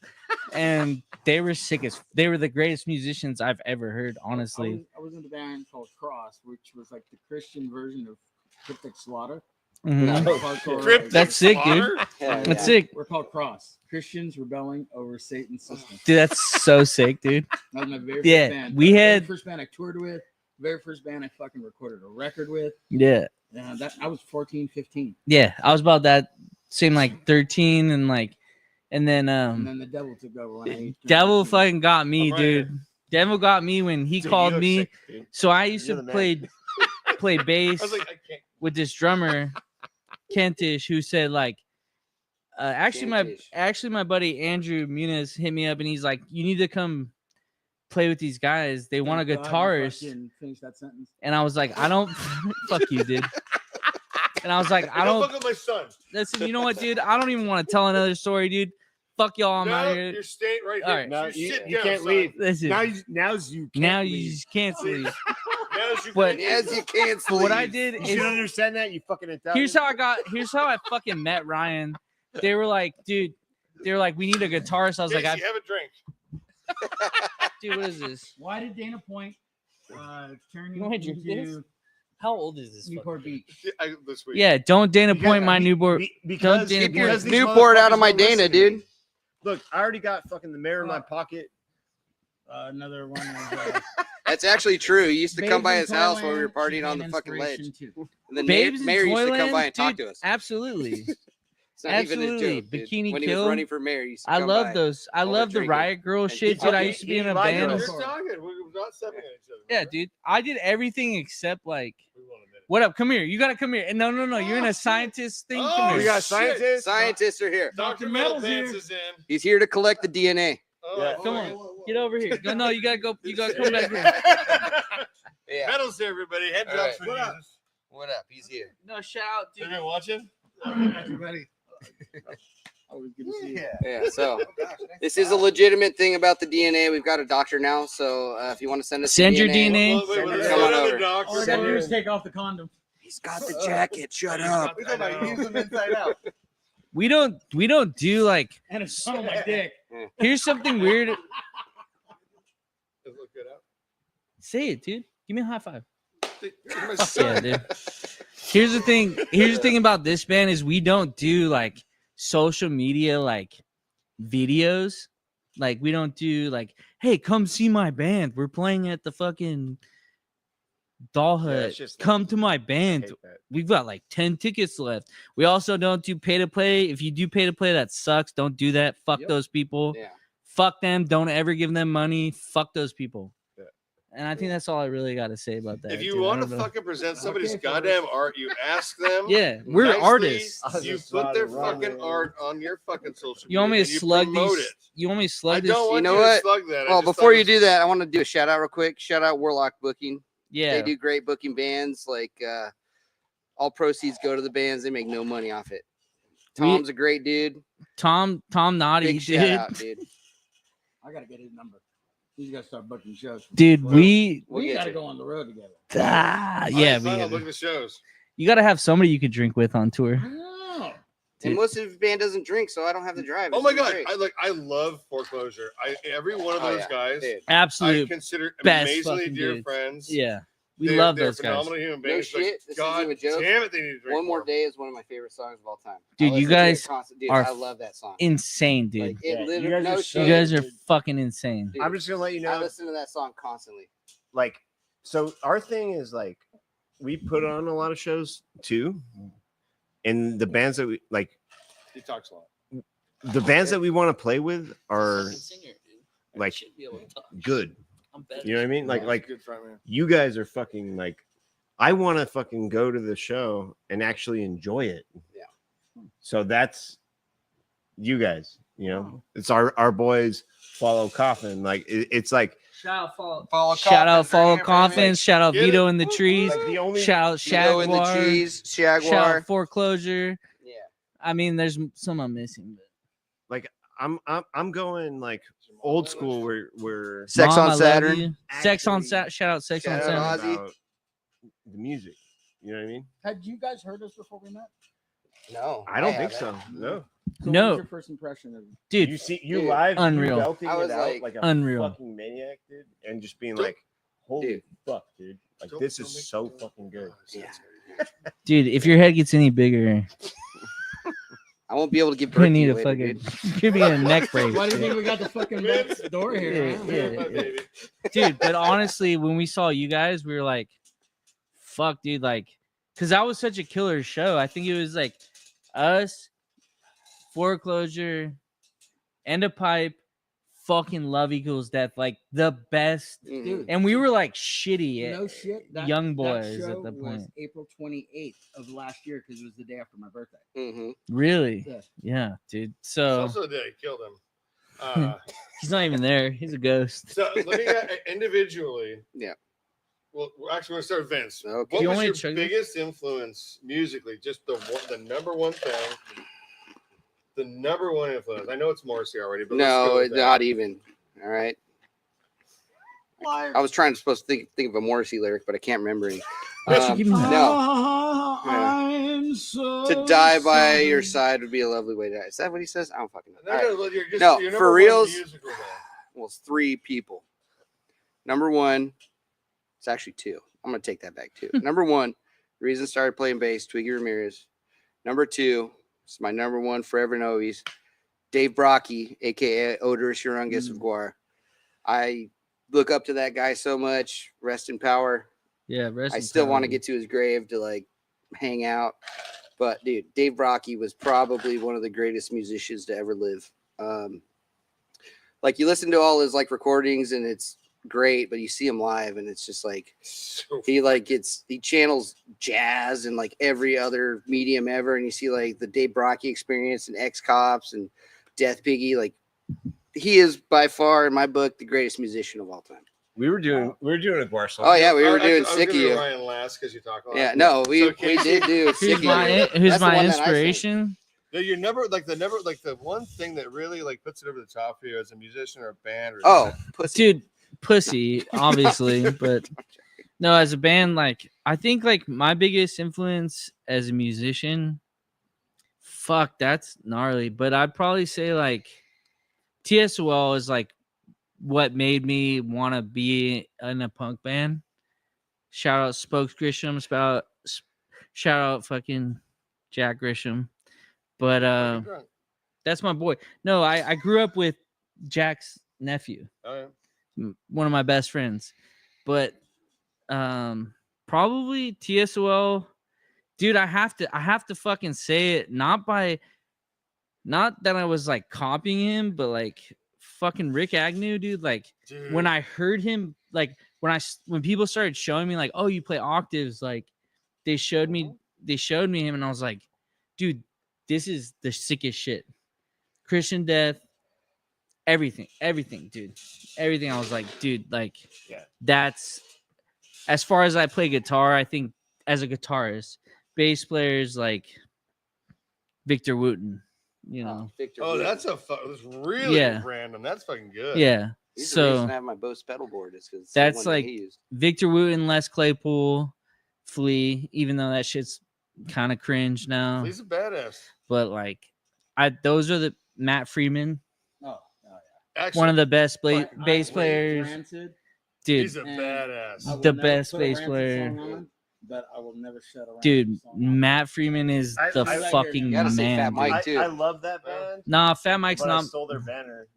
And they were they were the greatest musicians I've ever heard, honestly. I was in a band called Cross, which was like the Christian version of Cryptic Slaughter. Mhm. Hardcore, Cryptic That's sick, dude. Slaughter? Hell That's yeah. sick. We're called Cross. Christians rebelling over Satan's system. Dude, that's so sick, dude. That was my very Yeah, first band. we Very had- first band I toured with. Very first band I fucking recorded a record with. Yeah. That I was 14, 15. Yeah. I was about that same like 13 and then And then the devil took over when I turned Devil 15. fucking got me, I'm right here. dude. Devil got me when he dude, you called look me. sick, dude. So I used You're to the man. play bass I was like, I can't. with this drummer, Kentish, who said like, Kentish. actually my buddy Andrew Muniz hit me up and he's like, you need to come play with these guys. They want a Thank God you guitarist. fucking finished that sentence. And I was like, I don't fuck you, dude. And I was like, I Don't don't fuck with my son. listen. You know what, dude? I don't even want to tell another story, dude. Fuck y'all. I'm No, out here. you're staying right All here. right. No, You sit you down, can't son. leave. Listen, Now's you. Can't now you leave. just can't sleep. Now's you But- Yes, you can't But what I sleep. did You is should understand that, you fucking Italian. here's how I fucking met Ryan. They were like, dude, they were like, we need a guitarist. I was like, Casey, have a drink. dude, what is this? Why did Dana Point turn You you wanna drink this? into How old is this? Newport Beach? This week. Yeah, don't Dana Because- Point my be- newborn. be- because, Dana Keep your because these Newport out of motherfuckers my don't Dana, listen to me. dude. Look, I already got fucking the mayor in my pocket. Another one is That's actually true. He used to come Babes by in his house while we were Toyland, partying on she the fucking gained ledge. inspiration too. And the Babes in mayor used to come Toyland? by and talk Dude, to us. Absolutely. It's not even a absolutely. joke, dude. Bikini When he Kill. was running for mayor, he used to I come love by. those. I while we're love the drinking. Riot Girl And shit, he dude. I fucking- used to be in a he lied band. to We're us. talking. We're not stepping at each other. Yeah, right? dude. I did everything except like, We won't admit it. what up? Come here. You gotta come here. And no, you're in Oh, a shit. scientist thing. Oh, Come here. We got shit. scientists. Scientists are here. Dr. Metal's Metal Pants here. is in. He's here to collect the DNA. Oh, Yeah. Come boy. on. Get over here. No, you gotta go. You gotta come back here. Yeah. Metal's here, everybody. Head All drops right. for What up? Jesus. What up? He's here. No, shout out, dude. Everyone watching? Everybody. Always good to see you. Yeah. So this is a legitimate thing about the DNA. We've got a doctor now, so if you want to send us Send your DNA, DNA. Well, wait, let's Come go on to the over. doctor. All I gotta do is take off the condom. he's got the jacket. Shut up. We talking about use them inside out. We don't do like. And it's on my dick. Here's something weird. Does it look good out? Say it, dude. Give me a high five. My Yeah, son. dude. Here's the thing. Here's the thing about this band is we don't do like social media like videos. Like we don't do like, hey, come see my band. We're playing at the fucking Doll Yeah, Hut. it's just- Come to my I band. hate that. We've got like 10 tickets left. We also don't do pay to play. If you do pay to play, that sucks. Don't do that. Fuck Yep. those people. Yeah. Fuck them. Don't ever give them money. Fuck those people. Yeah. And I think that's all I really got to say about that. If you dude. I want to don't know. fucking present somebody's Okay, goddamn art, you ask them. Yeah, we're nicely, artists. I was You just put about their to run fucking it. art on your fucking social You want me media to and slug promote these? it. You want me to I slug this? don't want know you what? to slug that. I Well, just before thought you it do was- that, I want to do a shout out real quick. Shout out Warlock Booking. Yeah. They do great booking bands. Like all proceeds go to the bands. They make no money off it. We- Tom's a great dude. Tom Naughty, Big shout dude. out, dude. I gotta get his number. He's gotta start booking shows. Dude, we We'll we get gotta you. go on the road together. yeah, I plan on we, looking at shows. you got to have somebody you could drink with on tour. I know. Dude. And most of his band doesn't drink, so I don't have to drive. Oh It's my just god, great. I love Foreclosure. Every one of Oh, those yeah, guys dude. I Absolute. consider best amazingly fucking dear dudes. friends. Yeah. We They're- love they're those guys. phenomenal human No beings. Like, shit, this isn't God even a joke. damn it, they need to drink One More more. Day is one of my favorite songs of all time. Dude, I you listen to it guys constant- dude, are I love that song. Insane, dude. Like, it Yeah, you literally, guys no are so shit. You guys are dude. fucking insane. Dude, I'm just gonna let you I know, listen to that song constantly. like, so our thing is like, we put on a lot of shows too, and the bands that we like, He talks a lot. the bands that we want to play with are like good. You know what I mean? He's a Like good front man. you guys are fucking like, I want to fucking go to the show and actually enjoy it. Yeah. So that's you guys. You know, it's our boys follow Coffin. Like it's like Shout out follow Coffins, Coffins. Shout out Get it? Vito in the trees. like the only Shout out Vito in the Jaguar. cheese, Shout Jaguar. out Foreclosure. Yeah. I mean, there's some I'm missing. But like I'm going like old school where Sex Mom, I on love Saturn. you. Sex on Actually- Saturn. Shout out Sex on Shout Saturn. out Ozzy. about the music. You know what I mean? Had you guys heard us before we met? No, I don't think haven't. so. No. So No. What was your first impression of Dude, You Dude, live unreal. you belting I was it out like- like a unreal. fucking maniac, dude, and just being Dude. like, holy Dude. fuck, dude. Like this is so fucking good. Yeah. dude, if your head gets any bigger, I won't be able to give you're birth gonna to need you a later, fucking. dude. You're gonna get a neck brace. Why do you dude. think we got the fucking back door here? Yeah, huh? yeah. My baby. Dude, but honestly, when we saw you guys, we were like, fuck, dude, like, because that was such a killer show. I think it was like us, Foreclosure, and a Pipe, fucking Love Equals Death, like the best. Mhm. Dude, And we were like shitty. no shit. young that boys show at the was point. April 28th of last year because it was the day after my birthday. Mhm. Really? Yeah. Yeah, dude. It's So also the day I killed him. he's not even there. He's a ghost. So looking at individually. Yeah. Well, we're actually going to start with Vince. Okay. What You was want me your to chug this? biggest influence musically? Just the number one thing. The number one influence. I know it's Morrissey already, but let's go No, with that. not even. All right. I was trying to supposed to think of a Morrissey lyric, but I can't remember any. Give me that. No. I'm so To die by sorry. your side would be a lovely way to die. Is that what he says? I don't fucking know. No, All right. no, look, you're just, No, you're for number one reals? musical guy. Well, it's 3 people. Number 1, it's actually 2. I'm gonna take that back too. Number 1, the reason I started playing bass, Twiggy Ramirez. Number 2, it's my number 1 forever and always, Dave Brocky, aka Odorous Urungus of Guar. I look up to that guy so much. Rest in power. Yeah, rest I in still power, want to dude. get to his grave to like hang out. But dude, Dave Brocky was probably one of the greatest musicians to ever live. Like you listen to all his like recordings and it's great, but you see him live and it's just like So he channels jazz and like every other medium ever. And you see like the Dave Brocky Experience and X Cops and Death Piggy. Like he is by far in my book the greatest musician of all time. We were doing a Guar song. Oh yeah, we were I was doing gonna Sick of do You. Ryan last because you talk a lot. Yeah, no, we Casey, did do Sick Who's of You. my That's the one that I sang. inspiration? No, your number, like the one thing that really like puts it over the top for you as a musician or a band. Or Oh, pussy. Dude, pussy, obviously, but no, as a band, like I think like my biggest influence as a musician, fuck, that's gnarly. But I'd probably say like TSOL is like what made me want to be in a punk band. Shout out Spokes Grisham, shout out fucking Jack Grisham. But that's my boy. No, I grew up with Jack's nephew, Oh, yeah. one of my best friends. But probably TSOL, dude. I have to fucking say it. Not that I was like copying him, but like fucking Rick Agnew, dude. Like Dude. when I heard him, like when people started showing me like, oh, you play octaves, like they showed me him, and I was like, dude, this is the sickest shit. Christian Death, everything, dude, everything. I was like, dude, like, Yeah. that's as far as I play guitar. I think as a guitarist, bass players like Victor Wooten, you know, Victor Oh, Wooten. that's really Yeah. random. That's fucking good. yeah. He's the reason I So have my Bose pedal board is because that's like- he used. Victor Wooten, Les Claypool, Flea, even though that shit's kind of cringe now, He's a badass. but like, those are the Matt Freeman, Oh, Actually, one of the best yeah. bass players, dude. he's a And badass. I will The never best put a bass Rancid player. song on, but I will never shut a Rancid Dude, song on. Matt Freeman is I- the I- fucking You gotta say man. Fat dude. Mike, too. I love that band. Nah, Fat Mike's but I not. stole their banner.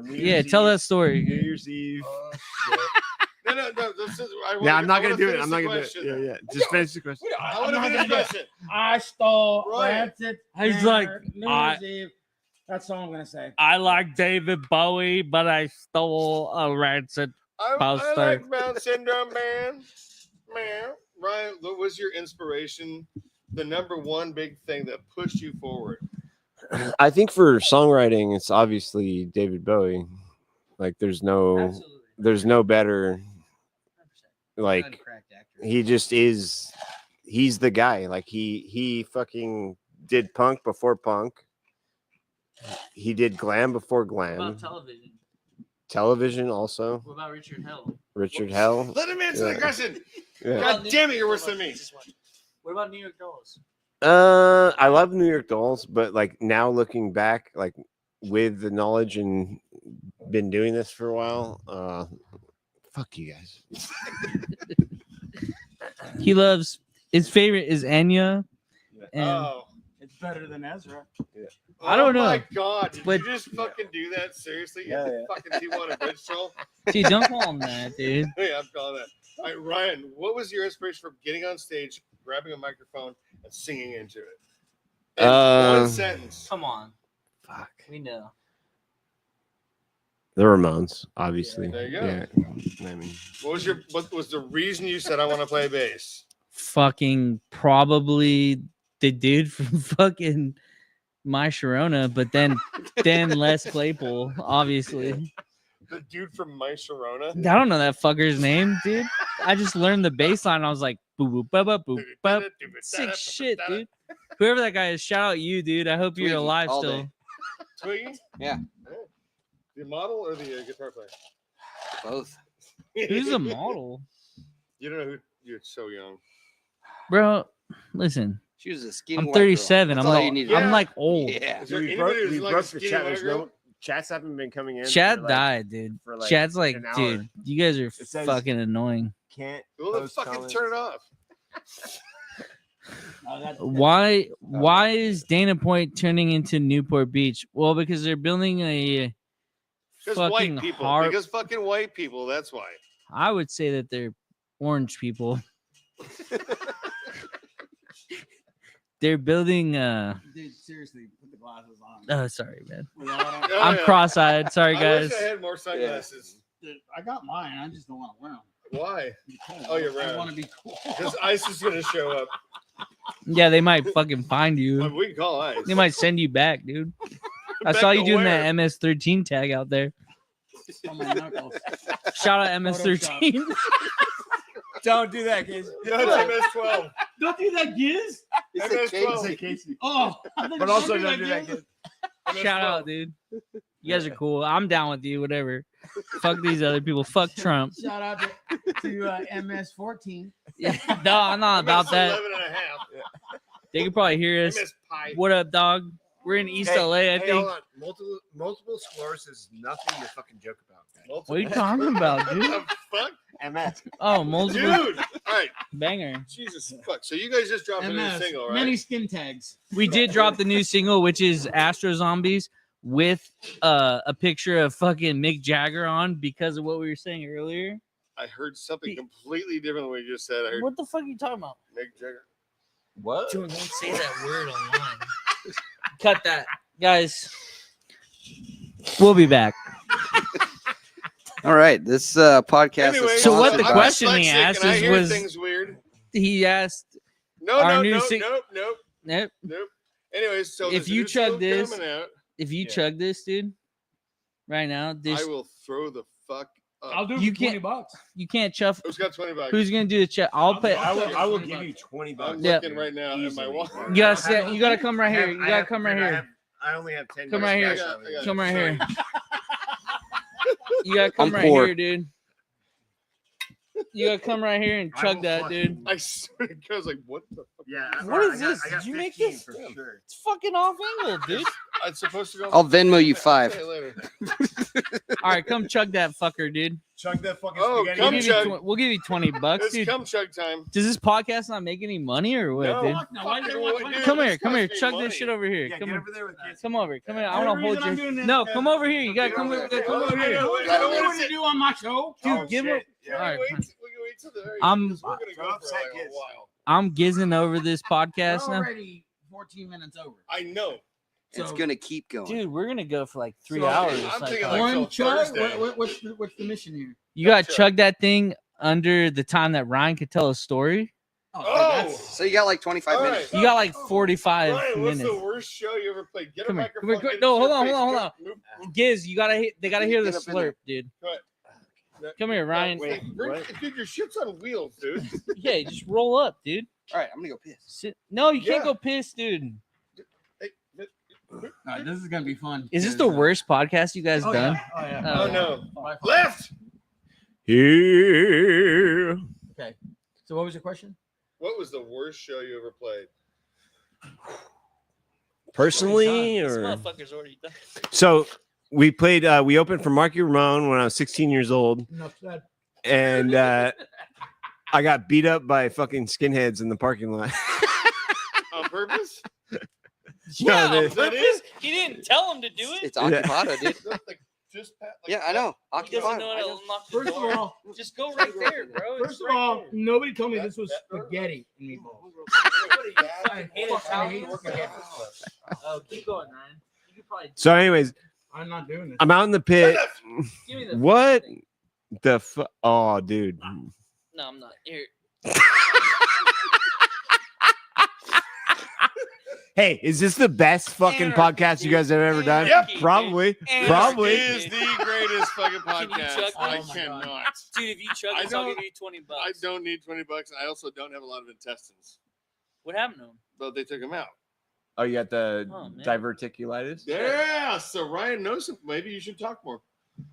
New Yeah, Year's tell Eve- that story. New Year's Eve. Oh, shit. No. This is, Yeah, I'm not gonna do it. I'm not gonna do it. Yeah. Just finish the question. I want to finish the question. I stole Ryan. Rancid. He's banner, like, New I- Year's Eve. That's all I'm gonna say. I like David Bowie, but I stole a Rancid. I Poster. like Mount Syndrome, man. Ryan, what was your inspiration? The number one big thing that pushed you forward? I think for songwriting, it's obviously David Bowie. Like, there's no better. Like, he just is. He's the guy. Like, he fucking did punk before punk. He did glam before What glam. about television? Television also. What about Richard Hell? Richard Hell. Let him answer the Yeah. question. Yeah. God damn it, you're worse than me. What about New York Dolls? I love New York Dolls, but like now looking back, like with the knowledge and been doing this for a while, fuck you guys. He loves his favorite is Enya. And Oh. It's better than Ezra. I don't Oh know. my god, did But- you just fucking do that? Seriously? You Yeah, have to fucking Tijuana bitch troll? Dude, don't call him that, dude. Yeah, I'm calling that. All right, Ryan, what was your inspiration for getting on stage, grabbing a microphone, and singing into it? In one sentence. Come on, Fuck. we know. The Ramones, obviously. There you go. Yeah. I mean, What was the reason you said I want to play bass? Fucking probably the dude from fucking My Sharona, but then Les Claypool, obviously. The dude from My Sharona? I don't know that fucker's name, dude. I just learned the bass line. I was like, boo boo ba ba boo ba. Sick shit, dude. Whoever that guy is, shout out you, dude. I hope you're Twiggy, alive all still. day. Twiggy? Yeah. The model or the guitar player? Both. Who's the model? You don't know who. You're so young. Bro, listen. She was a skinny. I'm white girl. 37. That's I'm all you like need to I'm know. like old. Yeah. Is there we anybody broke, who's we like broke a the skinny chat. white There's girl? no chats haven't been coming in. Chad for, like, died, dude. for, like, Chad's like, an hour. dude, you guys are says- fucking annoying. Can't. Well, then post fucking comments. turn it off. Why is Dana Point turning into Newport Beach? Well, because they're building a Because fucking white people. harp. Because fucking white people. That's why. I would say that they're orange people. They're building Dude, seriously, put the glasses on. oh sorry, man. Oh, I'm yeah. cross-eyed. Sorry, I guys. wish I had more sunglasses. Dude, I got mine. I just don't want to wear them. Why? Because Oh, you're I right. want to be cool. Because ICE is gonna show up. Yeah, they might fucking find you. We can call ICE. They might send you back, dude. I Back saw to you doing where? that MS-13 tag out there. On my knuckles. Shout out MS-13. Don't do that, kids. No, it's MS-12. Don't do that, Gizz. He said MS-12. Casey. Oh, But also don't do that, kids. Shout out, dude. You guys are cool. I'm down with you. Whatever. Fuck these other people. Fuck Trump. Shout out to MS-14. Yeah, no, I'm not about that. 11 and a half. They could probably hear us. MS Pi. What up, dog? We're in East LA, I Hey, think. hold on. Multiple sclerosis is nothing to fucking joke about. What are you talking about, What dude? the fuck? MS. Oh, multiple Dude. All right. banger. Jesus fuck. So you guys just dropped a new MS. single, right? Many skin tags. We did drop the new single, which is Astro Zombies, with a picture of fucking Mick Jagger on because of what we were saying earlier. I heard something completely different than what you just said. I heard What the fuck are you talking about? Mick Jagger. What? Don't say that word online. Cut that, guys. We'll be back. All right, this podcast. Anyway, is So what sponsored the by- question he dyslexic asked and I is hear was- things weird. He asked, No, Our no, new no, sing- nope. nope, Anyways, so If there's a you new single chug this- coming out, if you Yeah. chug this, dude, right now, this I will throw the fuck up. I'll do it You for 20 can't- bucks. you can't chuff. Who's got 20 bucks? Who's gonna do the check? I'll pay. I will give you 20 bucks. I'm Yeah. looking right now at my Easily. wallet. You gotta sit. You gotta come right here. You gotta come right here. I only have 10. Come bucks right here. cash I on me. got it. Come right Sorry. here. You gotta come I'm right poor. here, dude. You gotta come right here and I chug will that, fucking- dude. I swear to God, I was like, what the fuck? Yeah. What is I got- this? I got Did you make 15 this? for sure. It's fucking off angle, dude. It's supposed to go. I'll Venmo you I'll 5. say it later. All right, come chug that fucker, dude. Chug that fucking Oh, spaghetti. come chug. We'll give you 20 bucks, It's dude. cum chug time. Does this podcast not make any money or what, No. dude? Fuck no, why do they Fucking want what, 20 dude? Come bucks? here, come here. costs me Chug money. this shit over here. Yeah, Come get on. over there with kids. Come over. Come here. I The want to only hold reason I'm your. doing this No, is come over here. You gotta Get come over over. there. Come over I here. know, You I got don't more wanna to do on my show. Dude, Oh, give shit. him. Yeah. All right, we fine. can wait till the very I'm- end, 'cause we're gonna Don't go for upset like a kids. while. I'm gizzing over this We're podcast now. already 14 minutes over. I know. It's So- gonna keep going. Dude, we're gonna go for like 3 So, hours. I'm like, thinking like- like- One till chug. Thursday. What's the mission here? you gotta chug. chug that thing under the time that Ryan could tell a story. Oh, So you got like 25 All minutes. You got like 45 Ryan, what's minutes. the worst show you ever played? Get Come a here, come microphone. here, get it no, to hold your on, face. hold on. Move. Giz, they gotta hear the Get up in there. slurp, dude. Go ahead. Come here, Ryan. Wait, dude, your shit's on wheels, dude. Yeah, just roll up, dude. All right, I'm gonna go piss. Sit. No, you can't Yeah. go piss, dude. Hey, This is gonna be fun. Is this the worst podcast you guys done? Yeah. Oh yeah. Oh no, left. Here. Okay. So what was your question? What was the worst show you ever played? Personally, This or motherfucker's already done. so we played. We opened for Marky Ramone when I was 16 years old, Enough said. and I got beat up by fucking skinheads in the parking lot. On purpose? Yeah, No, on they- purpose. He didn't tell him to do it. It's Occupado, dude. Like, just pat, like, Yeah, I know. He doesn't Occupado. know how I to know. unlock the First of door. all, Just go right there, bro. first of all, nobody told me this was spaghetti and meatballs. I hate spaghetti. Oh, keep going, Ryan. You could probably So, anyways, I'm not doing this. I'm out in the pit. give me the. What the fuck? Oh, dude. No, I'm not here. Hey, is this the best fucking Anarchy, podcast you guys have ever done? Anarchy, dude. Probably. Anarchy. Probably. It is the greatest fucking Can you podcast. chug I this? Oh my cannot. Dude, if you chug I this, I'll don't- give you $20. I don't need $20. I also don't have a lot of intestines, What happened to him? but they took them out. Oh, you got the Oh, man. diverticulitis? Yeah, so Ryan knows it. Maybe you should talk more.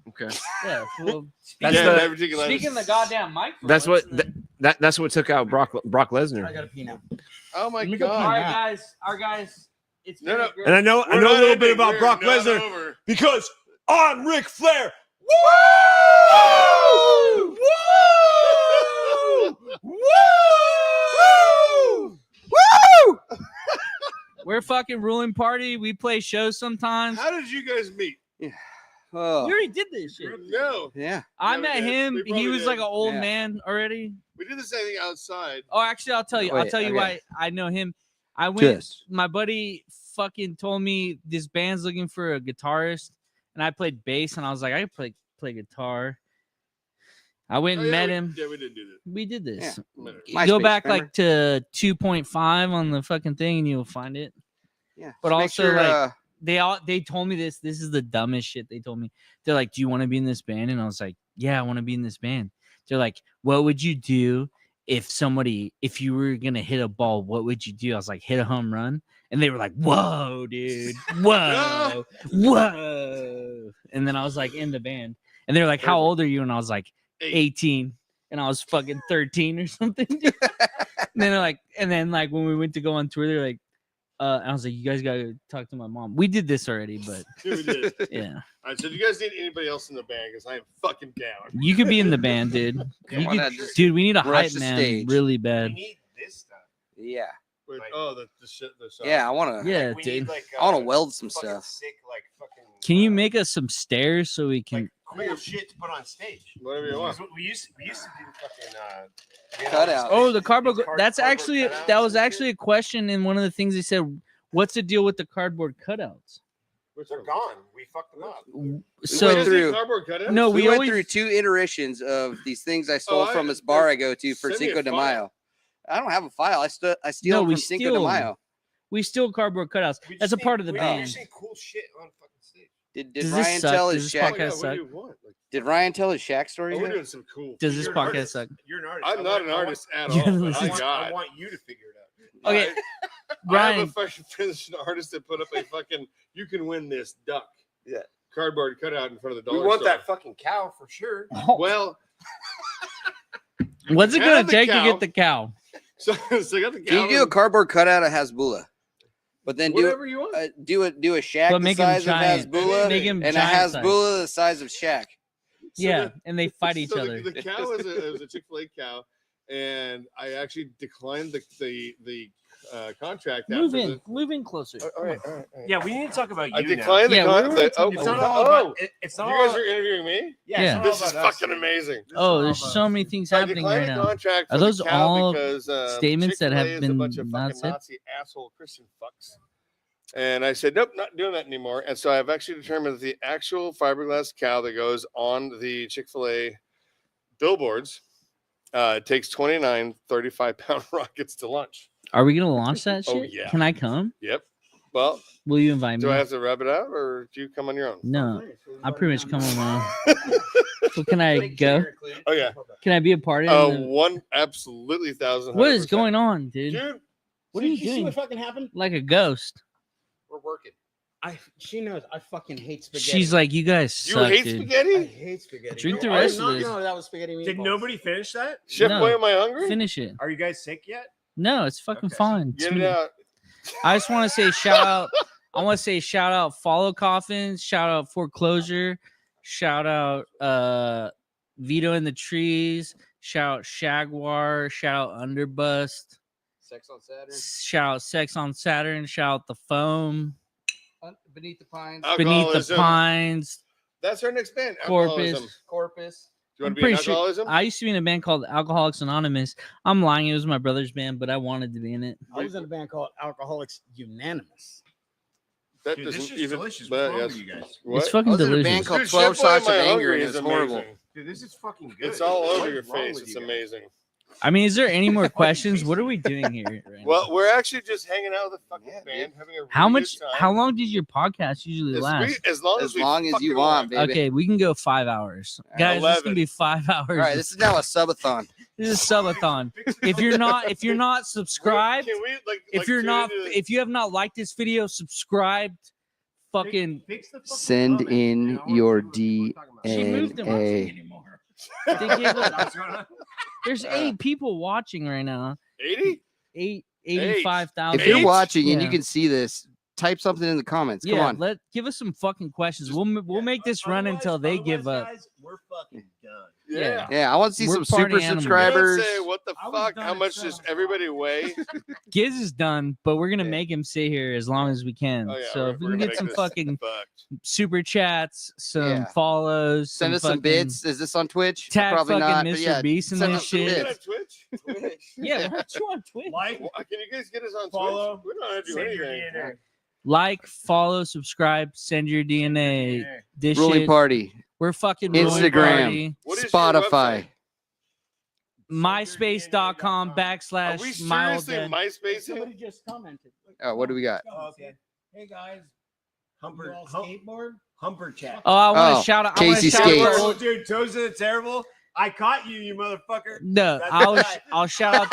Okay. Yeah. Well, That's yeah, the- diverticulitis. speaking the goddamn mic. for That's once, what and then- that's what took out Brock I Lesnar. gotta pee now. Oh my Let me go All god. right, guys. It's No, been a no. great- And I know We're a not little bit ending. about We're Brock not Lesnar over. because I'm Ric Flair. Woo! Woo! Woo! Woo! We're fucking ruling party. We play shows sometimes. How did you guys meet? Oh, We already did this shit. No, yeah. I Yeah, we met did. him. We He probably was did. like an old Yeah. man already. we did the same thing outside. Oh, actually, I'll tell you. I'll Wait, tell you okay. why I know him. I went. Just. My buddy fucking told me this band's looking for a guitarist, and I played bass, and I was like, I could play guitar. I went and Oh, yeah, met we- him. Yeah, we did do that. We did this. Yeah. You MySpace, go back remember? like to 2.5 on the fucking thing, and you'll find it. Yeah. But Just make also, sure, like, they told me this. This is the dumbest shit they told me. They're like, "Do you want to be in this band?" And I was like, "Yeah, I want to be in this band." They're like, "What would you do if you were gonna hit a ball? What would you do?" I was like, "Hit a home run." And they were like, "Whoa, dude, whoa, whoa!" And then I was like, in the band, and they're like, "How old are you?" And I was like, 18, and I was fucking 13 or something. And then they're like, and then like when we went to go on tour, they're like, and I was like, "You guys gotta talk to my mom." We did this already, but Yeah, we did. yeah, All right, so do you guys need anybody else in the band? Because I am fucking down. you could be in the band, dude. You Why could, not just dude. We need a rush hype the man stage? really bad. need this stuff. yeah. Wait, Like- oh, the shit. The shot. Yeah, I want to. Yeah, dude. I want to weld some stuff. Sick, like fucking. Can you make us some stairs so we can? cool shit to put on stage? Whatever you want. We used to do fucking Cutout. Oh, the cardboard. Card- That's cardboard actually cutouts that was and actually a question in one of the things they said. What's the deal with the cardboard cutouts? Which They're one? gone. We fucked them up. So went Is it through- cardboard cutout? no, We we went always through 2 iterations of these things I stole I- from this bar I go to for send me a Cinco de file. Mayo. I don't have a file. I steal No, them we from Cinco de steal 'em. Mayo. we steal cardboard cutouts. We That's just a part of need- the we band. just need cool shit on fucking stage. Did Does this Ryan suck? tell Does his this Shaq? Oh, yeah, podcast what suck? do you want? Like, Did Ryan tell his Shaq story? oh, we're yet? doing some cool. Does this You're an podcast artist. suck? You're an artist. I'm not an artist at all. You're but an my artist. God. I want you to figure it out. Okay, I have Ryan. a fucking Finnish artist that put up a fucking "You can win this duck." Yeah. Cardboard cutout in front of the dollar We want store. that fucking cow for sure. Well, What's it have gonna the take to cow. get the cow? so I got the Can you do a cardboard cutout of Hasbulla? But then whatever you want. do a Shaq But the make him size of giant. Hasbulla Make him and a giant size. Hasbulla the size of Shaq. Yeah, and they fight each so other. The cow is a Chick-fil-A cow, and I actually declined the contract. Move after in, move in closer. All right, all right. Yeah, we need to talk about you I now. declined the Yeah, contract. we're- Oh, It's not oh, all oh, about. It's not you all. guys are interviewing me. Yeah, Yeah. it's not This all is about us. fucking amazing. Oh, there's so many things I happening declined right the now. contract Are for those the cow all because, statements that have Chick-fil-A is been a bunch of not fucking said? Nazi asshole Christian fucks. And I said, nope, not doing that anymore. And so I've actually determined that the actual fiberglass cow that goes on the Chick-fil-A billboards It takes 29 35-pound rockets to launch. Are we gonna launch that shit? Oh, yeah. Can I come? Yep. Well, Will you invite do me? I have to wrap it out, or do you come on your own? No, I pretty much come on my own. So can I go? Oh yeah. Can I be a part of it? One absolutely 1,000. What is going on, dude? dude? What are you See doing? what fucking happened? Like a ghost. We're working. She knows I fucking hate spaghetti. She's like, you guys You suck, hate dude. I spaghetti? hate spaghetti. Drink the I did rest of not this. know that was spaghetti meatballs. Did nobody finish that? Chef No. Boy, am I hungry? Finish it. Are you guys sick yet? No, it's fucking Okay. fine. It's Get it me. out. I just want to say shout out. I want to say shout out Follow Coffins, shout out Foreclosure, shout out Vito in the Trees, shout out Shagwar, shout out Underbust, Sex on Saturn. shout out Sex on Saturn, shout out The Foam, Beneath the Pines. Beneath the Alcoholism. Pines, That's our next band. Alcoholism. Corpus. Corpus. Do you want I'm to be in pretty sure alcoholism? I used to be in a band called Alcoholics Anonymous. I'm lying, it was my brother's band, but I wanted to be in it. I was in a band called Alcoholics Unanimous. That Dude, this doesn't is even. delicious. but What's wrong yes. with you guys? What? It's I fucking was in a delicious. band called Dude, 12 Chef Boy, Shots Am of I Anger, Hungry and is it's horrible. amazing. Dude, this is fucking good. It's all over What's your wrong face. with It's you guys? amazing. I mean, is there any more questions? What are we doing here? Right now? Well, we're actually just hanging out with the fucking Yeah, band, having a really How good much? time. How long does your podcast usually last? As long as, As we long as you fucking want, baby. Okay, we can go 5 hours, guys. This is 11. gonna be 5 hours. All right, this is now a subathon. This is subathon. If you're not subscribed, Can we, if you're tune not, into- if you have not liked this video, subscribed. Fucking. Fix the fucking Send comments, in dude. I wanna your see what people are talking about. She moved them. I don't see NA. anymore. They gave up- What's going on? There's 8 people watching right now. 80? 85,000. If you're Eight? watching and you Yeah. can see this, type something in the comments. Come Yeah, on. give us some fucking questions. We'll make this run Otherwise- until they give otherwise, up. Guys, we're fucking done. Yeah. Yeah, I want to see We're some party super animals. subscribers. Say, what the I was fuck? done How at much does 7 everybody weigh? Giz is done, but we're gonna Yeah. make him sit here as long as we can. Oh, yeah, So if we can gonna get some make this fucking fucked. super chats, some Yeah. follows, Send us some fucking- bits. Is this on Twitch? Tag Probably fucking not. Mr. But yeah, Beast and send this us some Can we shit. get bits. on Twitch? Yeah, we're too on Twitch. Like, Well, can you guys get us on Follow, Twitch? We don't have to do send your anything. DNA. Like, follow, subscribe, send your DNA. This Ruling shit, Party, we're fucking Ruling Instagram. Party. What is your Spotify. website? MySpace.com Are we /Smile seriously Dead. MySpace? Somebody just commented. Oh, what do we got? Oh, okay. Hey guys, Humper, you all skateboard? humper chat. Oh, I want Oh, to shout out. I wanna Casey shout out the Skates. Oh, old- dude, Toes are terrible. I caught you, you motherfucker. No, That's right. I'll shout out.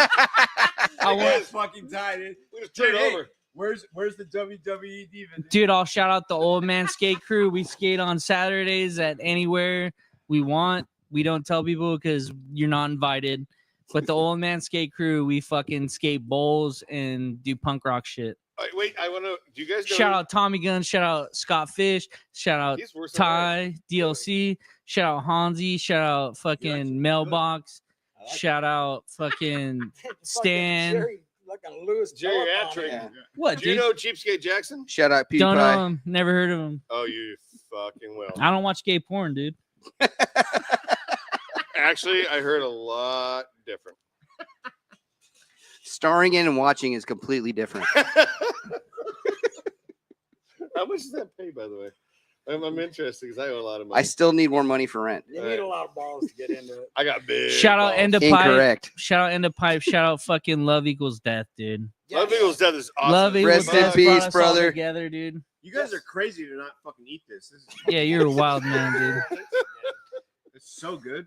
I want, That's fucking tight, dude. We just turn it Hey, over. Where's the WWE diva? dude. I'll shout out the old man skate crew. We skate on Saturdays at anywhere we want. We don't tell people because you're not invited. But the old man skate crew, we fucking skate bowls and do punk rock shit. Wait, I want to. Do you guys know? Shout out Tommy Gunn. Shout out Scott Fish. Shout out He's worse than I Ty DLC. Shout out Hansi. Shout out fucking Mailbox. Shout out fucking Stan. Fucking Lewis Geriatric. Yeah. What, Do you dude? know Cheapskate Jackson? Shout out Don't know PewDiePie. him. Never heard of him. Oh, you fucking will. I don't watch gay porn, dude. Actually, I heard a lot different. Starring in and watching is completely different. How much does that pay, by the way? I'm interested because I owe a lot of money. I still need more money for rent. You need a lot of balls to get into it. I got big. Shout out balls. End of Pipe. Incorrect. Shout out End of Pipe. Shout out fucking Love Equals Death, dude. Love Eagles Death is awesome. Love Equals Rest in Death peace, brought us all brother. Together, dude. You guys are crazy to not fucking eat this. This is Yeah, you're a wild man, dude. it's so good.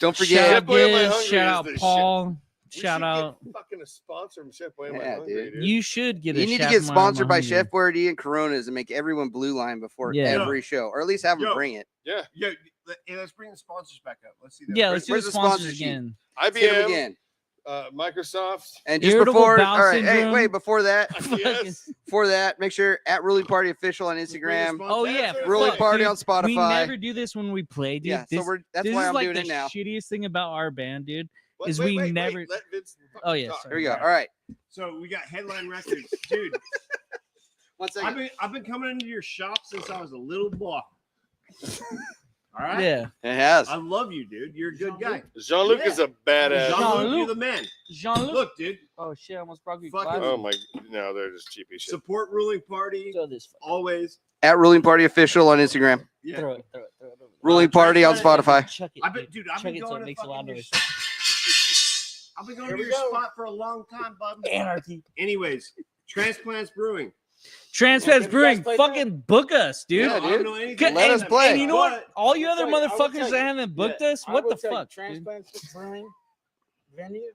Don't Shout forget. out Boy, Am I Giz. Hungry Shout is out the shit. Paul. We Shout should out. get fucking a sponsor from Chef Boy. Am I Yeah, Hungry, dude. You should get. You a need to Chef get Mama sponsored by Hungry. Chef Boyardee and Coronas and make everyone blue line before Yeah. every show, or at least have them Yo. bring it. Yeah. Yeah, hey, let's bring the sponsors back up. Let's see that. Yeah, let's do Where's the the sponsor sponsors sheet? again. Hit them IBM, again. Microsoft. And just Irritable before, all bowel right, hey, syndrome. wait, before that, Yes. before that, make sure at Ruling Party Official on Let's bring the Instagram, sponsors Oh back yeah, up. Ruling fuck, Party dude. on Spotify. We never do this when we play, dude. Yeah, this, so that's this why is I'm like doing the it now. shittiest thing about our band, dude. Wait, Is wait, we wait, wait. never- Let Vince Oh yeah, talk. Here we go. All right, So we got Headline Records, dude. one second. I've been coming into your shop since I was a little boy. All right. Yeah, It has. I love you, dude. You're a good guy. Jean-Luc Yeah. is a badass. Jean-Luc. Jean-Luc, you're the man. Jean-Luc. Look, dude. Oh shit, I almost broke your Fucking- glasses. Oh my, no, they're just cheapy shit. Support Ruling Party Throw this. always. At Ruling Party Official on Instagram. Yeah. Throw it. Throw it. Throw it. Ruling Party on Spotify. Chuck it, I've been, dude. dude. I've Chuck been it so going it to makes a loud fucking your noise. I've been going Here to we your go. spot for a long time, bub. Anarchy. Anyways, Transplants Brewing. Transplants Have you guys Brewing, played fucking book us, dude. Yeah, I don't dude. know anything. Good- Let us and- play. And you know what? But- All you other I will tell motherfuckers you, that haven't booked us, I what will the tell you, fuck? dude? Transplants Brewing venue,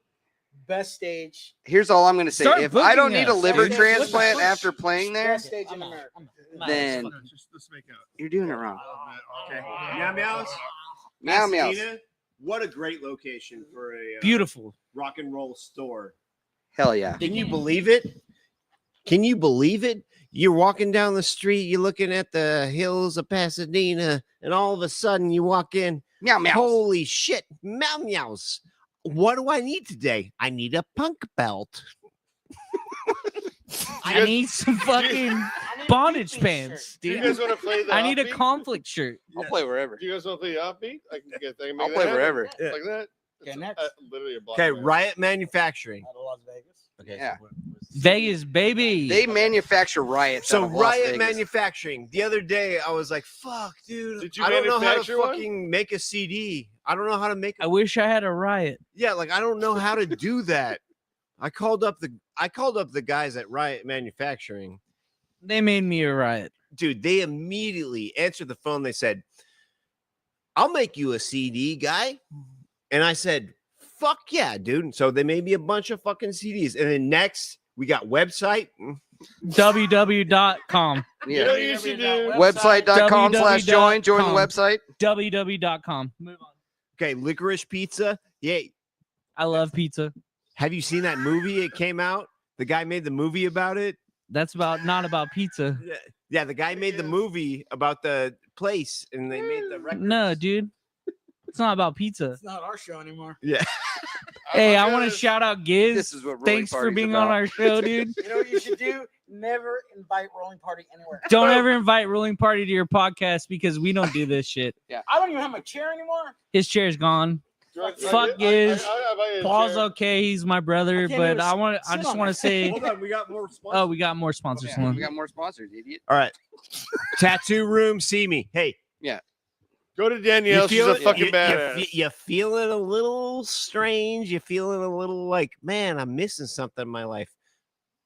best stage. Here's all I'm gonna say. Start If I don't booking need a us, liver dude. transplant What the fuck? after playing there, Best stage in America. then Let's make out. you're doing it wrong. Okay. Yeah, MEOWZ. Meow meow. Pasadena, what a great location for a Beautiful. rock and roll store. Hell yeah. Can you believe it? Can you believe it? You're walking down the street, you're looking at the hills of Pasadena, and all of a sudden you walk in. Meow meow. Holy shit, MEOWZ. What do I need today? I need a punk belt. I need some fucking bondage pants, Do you dude. guys want to play the I need a offbeat? conflict shirt. I'll play wherever. Do you guys want to play the offbeat? I can get. I can make I'll that play happen. wherever. Yeah. Like that. Okay, It's, next. literally a block Okay, away. Riot Manufacturing. Out of Las Vegas. Okay, Yeah. Vegas, baby. They manufacture riots. So out of Las Riot Vegas. Manufacturing. The other day, I was like, "Fuck, dude! Did you I don't know how to manufacture one? fucking make a CD. I don't know how to make. I wish I had a riot. Yeah, like I don't know how to do that." I called up the guys at Riot Manufacturing. They made me a riot. Dude, they immediately answered the phone. They said, "I'll make you a CD, guy." And I said, "Fuck yeah, dude." And so they made me a bunch of fucking CDs. And then next, we got website. www.com. You Yeah. know what you should do? Website.com/join. Join the www.com. website. www.com. Move on. Okay, Licorice Pizza. Yeah. I love pizza. Have you seen that movie? It came out. The guy made the movie about it. That's not about pizza. Yeah, the guy made the movie about the place, and they made the record. No, dude. It's not about pizza. It's not our show anymore. Yeah. Hey, I I'm want to gonna- shout out Gizz. This is what Rolling Thanks for Party's being about. on our show, dude. You know what you should do? Never invite Rolling Party anywhere. Don't ever invite Rolling Party to your podcast because we don't do this shit. I don't even have my chair anymore. His chair's gone. Do you want- Fuck I- Gizz. I'll buy you a Paul's chair. okay. He's my brother, can't but even I sit just on want to it. say, Hold on, we got more sponsors. oh, we got more sponsors. Yeah, we got more sponsors, idiot. All right. Tattoo Room, see me. Hey, Go to Danielle. She's a fucking badass. You feeling a little strange? You feeling a little like, man, I'm missing something in my life.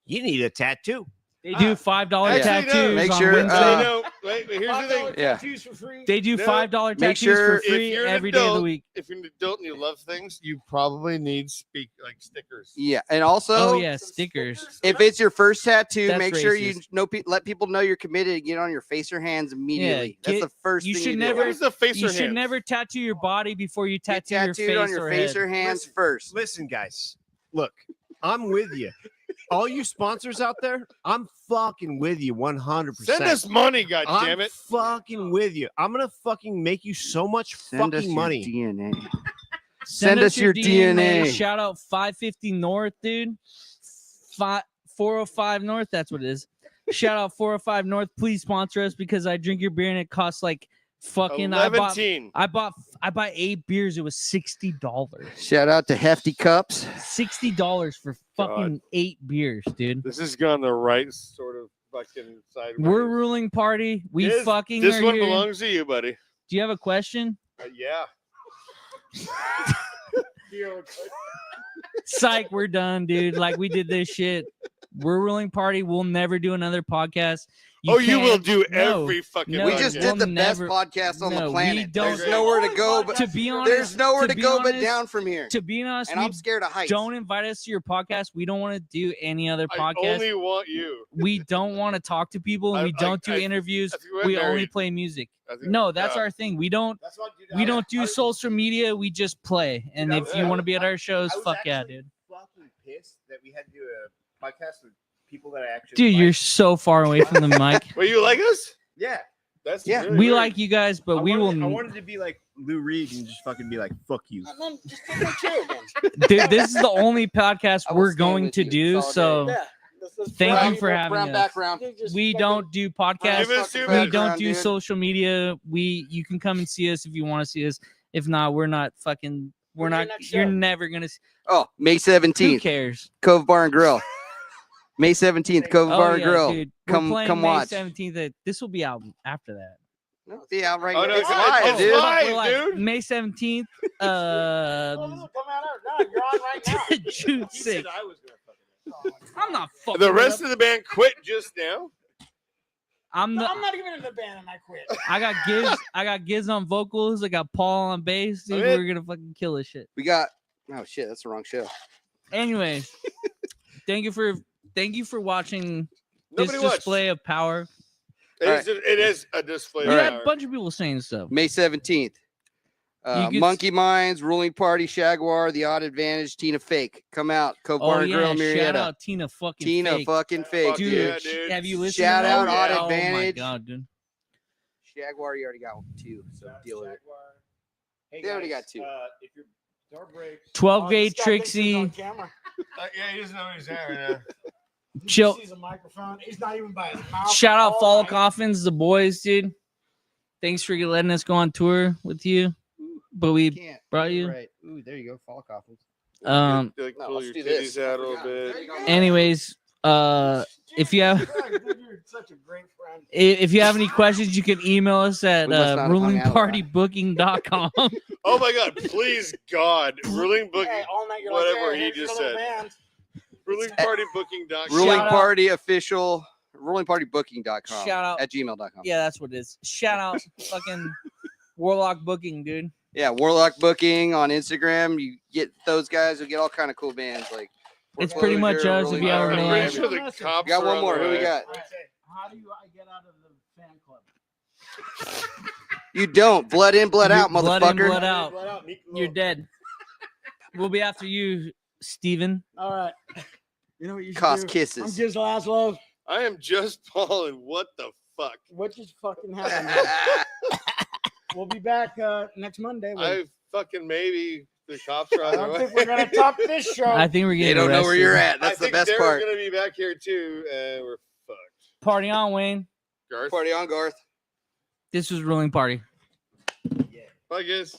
You need a tattoo. They do $5 Actually, no. tattoos Make on sure, Wednesday. No, wait, here's the thing. Yeah. Tattoos for free. They do No. $5 Make tattoos sure for if free you're an every day of the adult- week. If you're an adult and you love things, you probably need stickers. Yeah, and also, Oh yeah, stickers. if it's your first tattoo, That's make sure you racist. let people know you're committed. Get on your face or hands immediately. That's get- the first you thing should you never- What do. is the face You or should hands? never tattoo your body before you Get tattoo your tattooed face on your or face head. or hands Listen, first. Listen, guys, look, I'm with you. All you sponsors out there, I'm fucking with you 100%. Send us money, God I'm damn it. fucking with you. I'm gonna fucking make you so much Send us fucking your money. DNA. Send us your DNA. Shout out 550 North, dude. 405 North. That's what it is. Shout out 405 North. Please sponsor us because I drink your beer and it costs like fucking. I bought 8 beers. It was $60. Shout out to Hefty Cups. $60 for fucking 8 beers, dude. This has gone the right sort of fucking side. We're ruling party. We This- fucking This are one here. belongs to you, buddy. Do you have a question? Yeah. Psych, we're done, dude. Like we did this shit. We're ruling party. We'll never do another podcast. You will can't- do no, every fucking. no, We just podcast. we'll did the best never- podcast on no, the we planet. don't- There's nowhere to go, but To be honest, there's nowhere to be go but honest- down from here. To be honest, And we I'm scared of heights. don't invite us to your podcast. We don't want to do any other I podcast. only want you. We don't want to talk to people, and we don't do interviews. I think we're We only married. play music. I think- No, that's yeah. our thing. We don't That's what we don't do social media. We just play. And Dude, I if was- you want to be at our shows, I was fuck yeah, actually dude. Fucking pissed that we had to do a podcast with people that I actually. Dude, like. you're so far away from the mic. Well, you like us? Yeah. That's Yeah. really We weird. like you guys, but I we will. wanted to be like Lou Reed and just fucking be like, "Fuck you." Just take my chair again. Dude, this is the only podcast I will we're stand going with to you. do. So Yeah. Let's Thank you brown- for having brown us. background. just we fucking- don't do podcasts. Give us your We background, don't do dude. social media. You can come and see us if you want to see us. If not, we're not fucking. We're When's your not. next You're show? never gonna. Oh, May Who 17th, cares? Cove Bar and Grill. May 17th, Cove Oh Bar and yeah, Grill. dude. Come- We're playing come May watch. 17th. This will be out after that. No, see, out right Oh, now. no, It's it's live, live, dude. it's live. We're live. dude. May 17th. Come out. No, you're on right now. June 6th. I was gonna fucking. I'm not fucking. The it rest up. of the band quit just now. I'm No, the. I'm not even in the band and I quit. I got Gizz. I got Gizz on vocals. I got Paul on bass. Dude, I'm in. we're gonna fucking kill this shit. We got. Oh shit, that's the wrong show. Anyways, thank you for watching this Nobody watched. display of power. It is a display. We of had power. a bunch of people saying stuff. May 17th. You could- Monkey Minds, Ruling Party, Shaguar, The Odd Advantage, Tina Fake. Come out. Cove Oh Bar and yeah, Grill, shout Marietta. out Tina fucking Tina Fake. fucking Fake, Fuck Dude, dude. yeah, dude. Have you listened? Shout to out them? Odd Oh my Advantage. god, dude. Shaguar, you already got two, so deal with it. Hey, They already got two. If your door breaks, 12 Oh, gauge this guy thinks he's on Trixie. camera. Yeah, he doesn't know he's there right now. He Chill. sees a microphone. He's not even by his mouth. Shout out all Follow night. Coffins, the boys, dude. Thanks for letting us go on tour with you. But we Can't. brought you. Right. Ooh, there you go. Fall coffins. Like, No, pull let's your do this. titties out a little There bit. you go. Anyways, if you have Jesus Christ, dude, you're such a great friend. if you have any questions, you can email us at We must not have hung out a lot. rulingpartybooking.com. Oh my God! Please, God, ruling booking, Hey, all night you're whatever like, hey, he here's just your little said. band. rulingpartybooking.com. Ruling Shout out- Party official. Rulingpartybooking.com. Shout out- at gmail.com. Yeah, that's what it is. Shout out fucking Warlock Booking, dude. Yeah, Warlock Booking on Instagram. You get those guys. You'll get all kind of cool bands like. It's pretty much Foreclosure, us if Rolling you ever Party. know I'm that. pretty sure the cops We got are one on more. the Who we way. got? How do I get out of the fan club? You don't. Blood in, blood out, Blood in, motherfucker. blood out. You're dead. We'll be after you, Steven. All right. You know what you should Cost do? I'm kisses. Gizz Lazlo. I am just Paul, and what the fuck? What just fucking happened? here? We'll be back next Monday. with- I fucking maybe the cops are I on their don't way. think we're gonna top this show. I think we're They getting don't know where arrested. you're at. I That's the think best they're part. gonna be back here too, and we're fucked. Party on, Wayne. Garth, Party on, Garth. This was Ruling Party. bye, guys.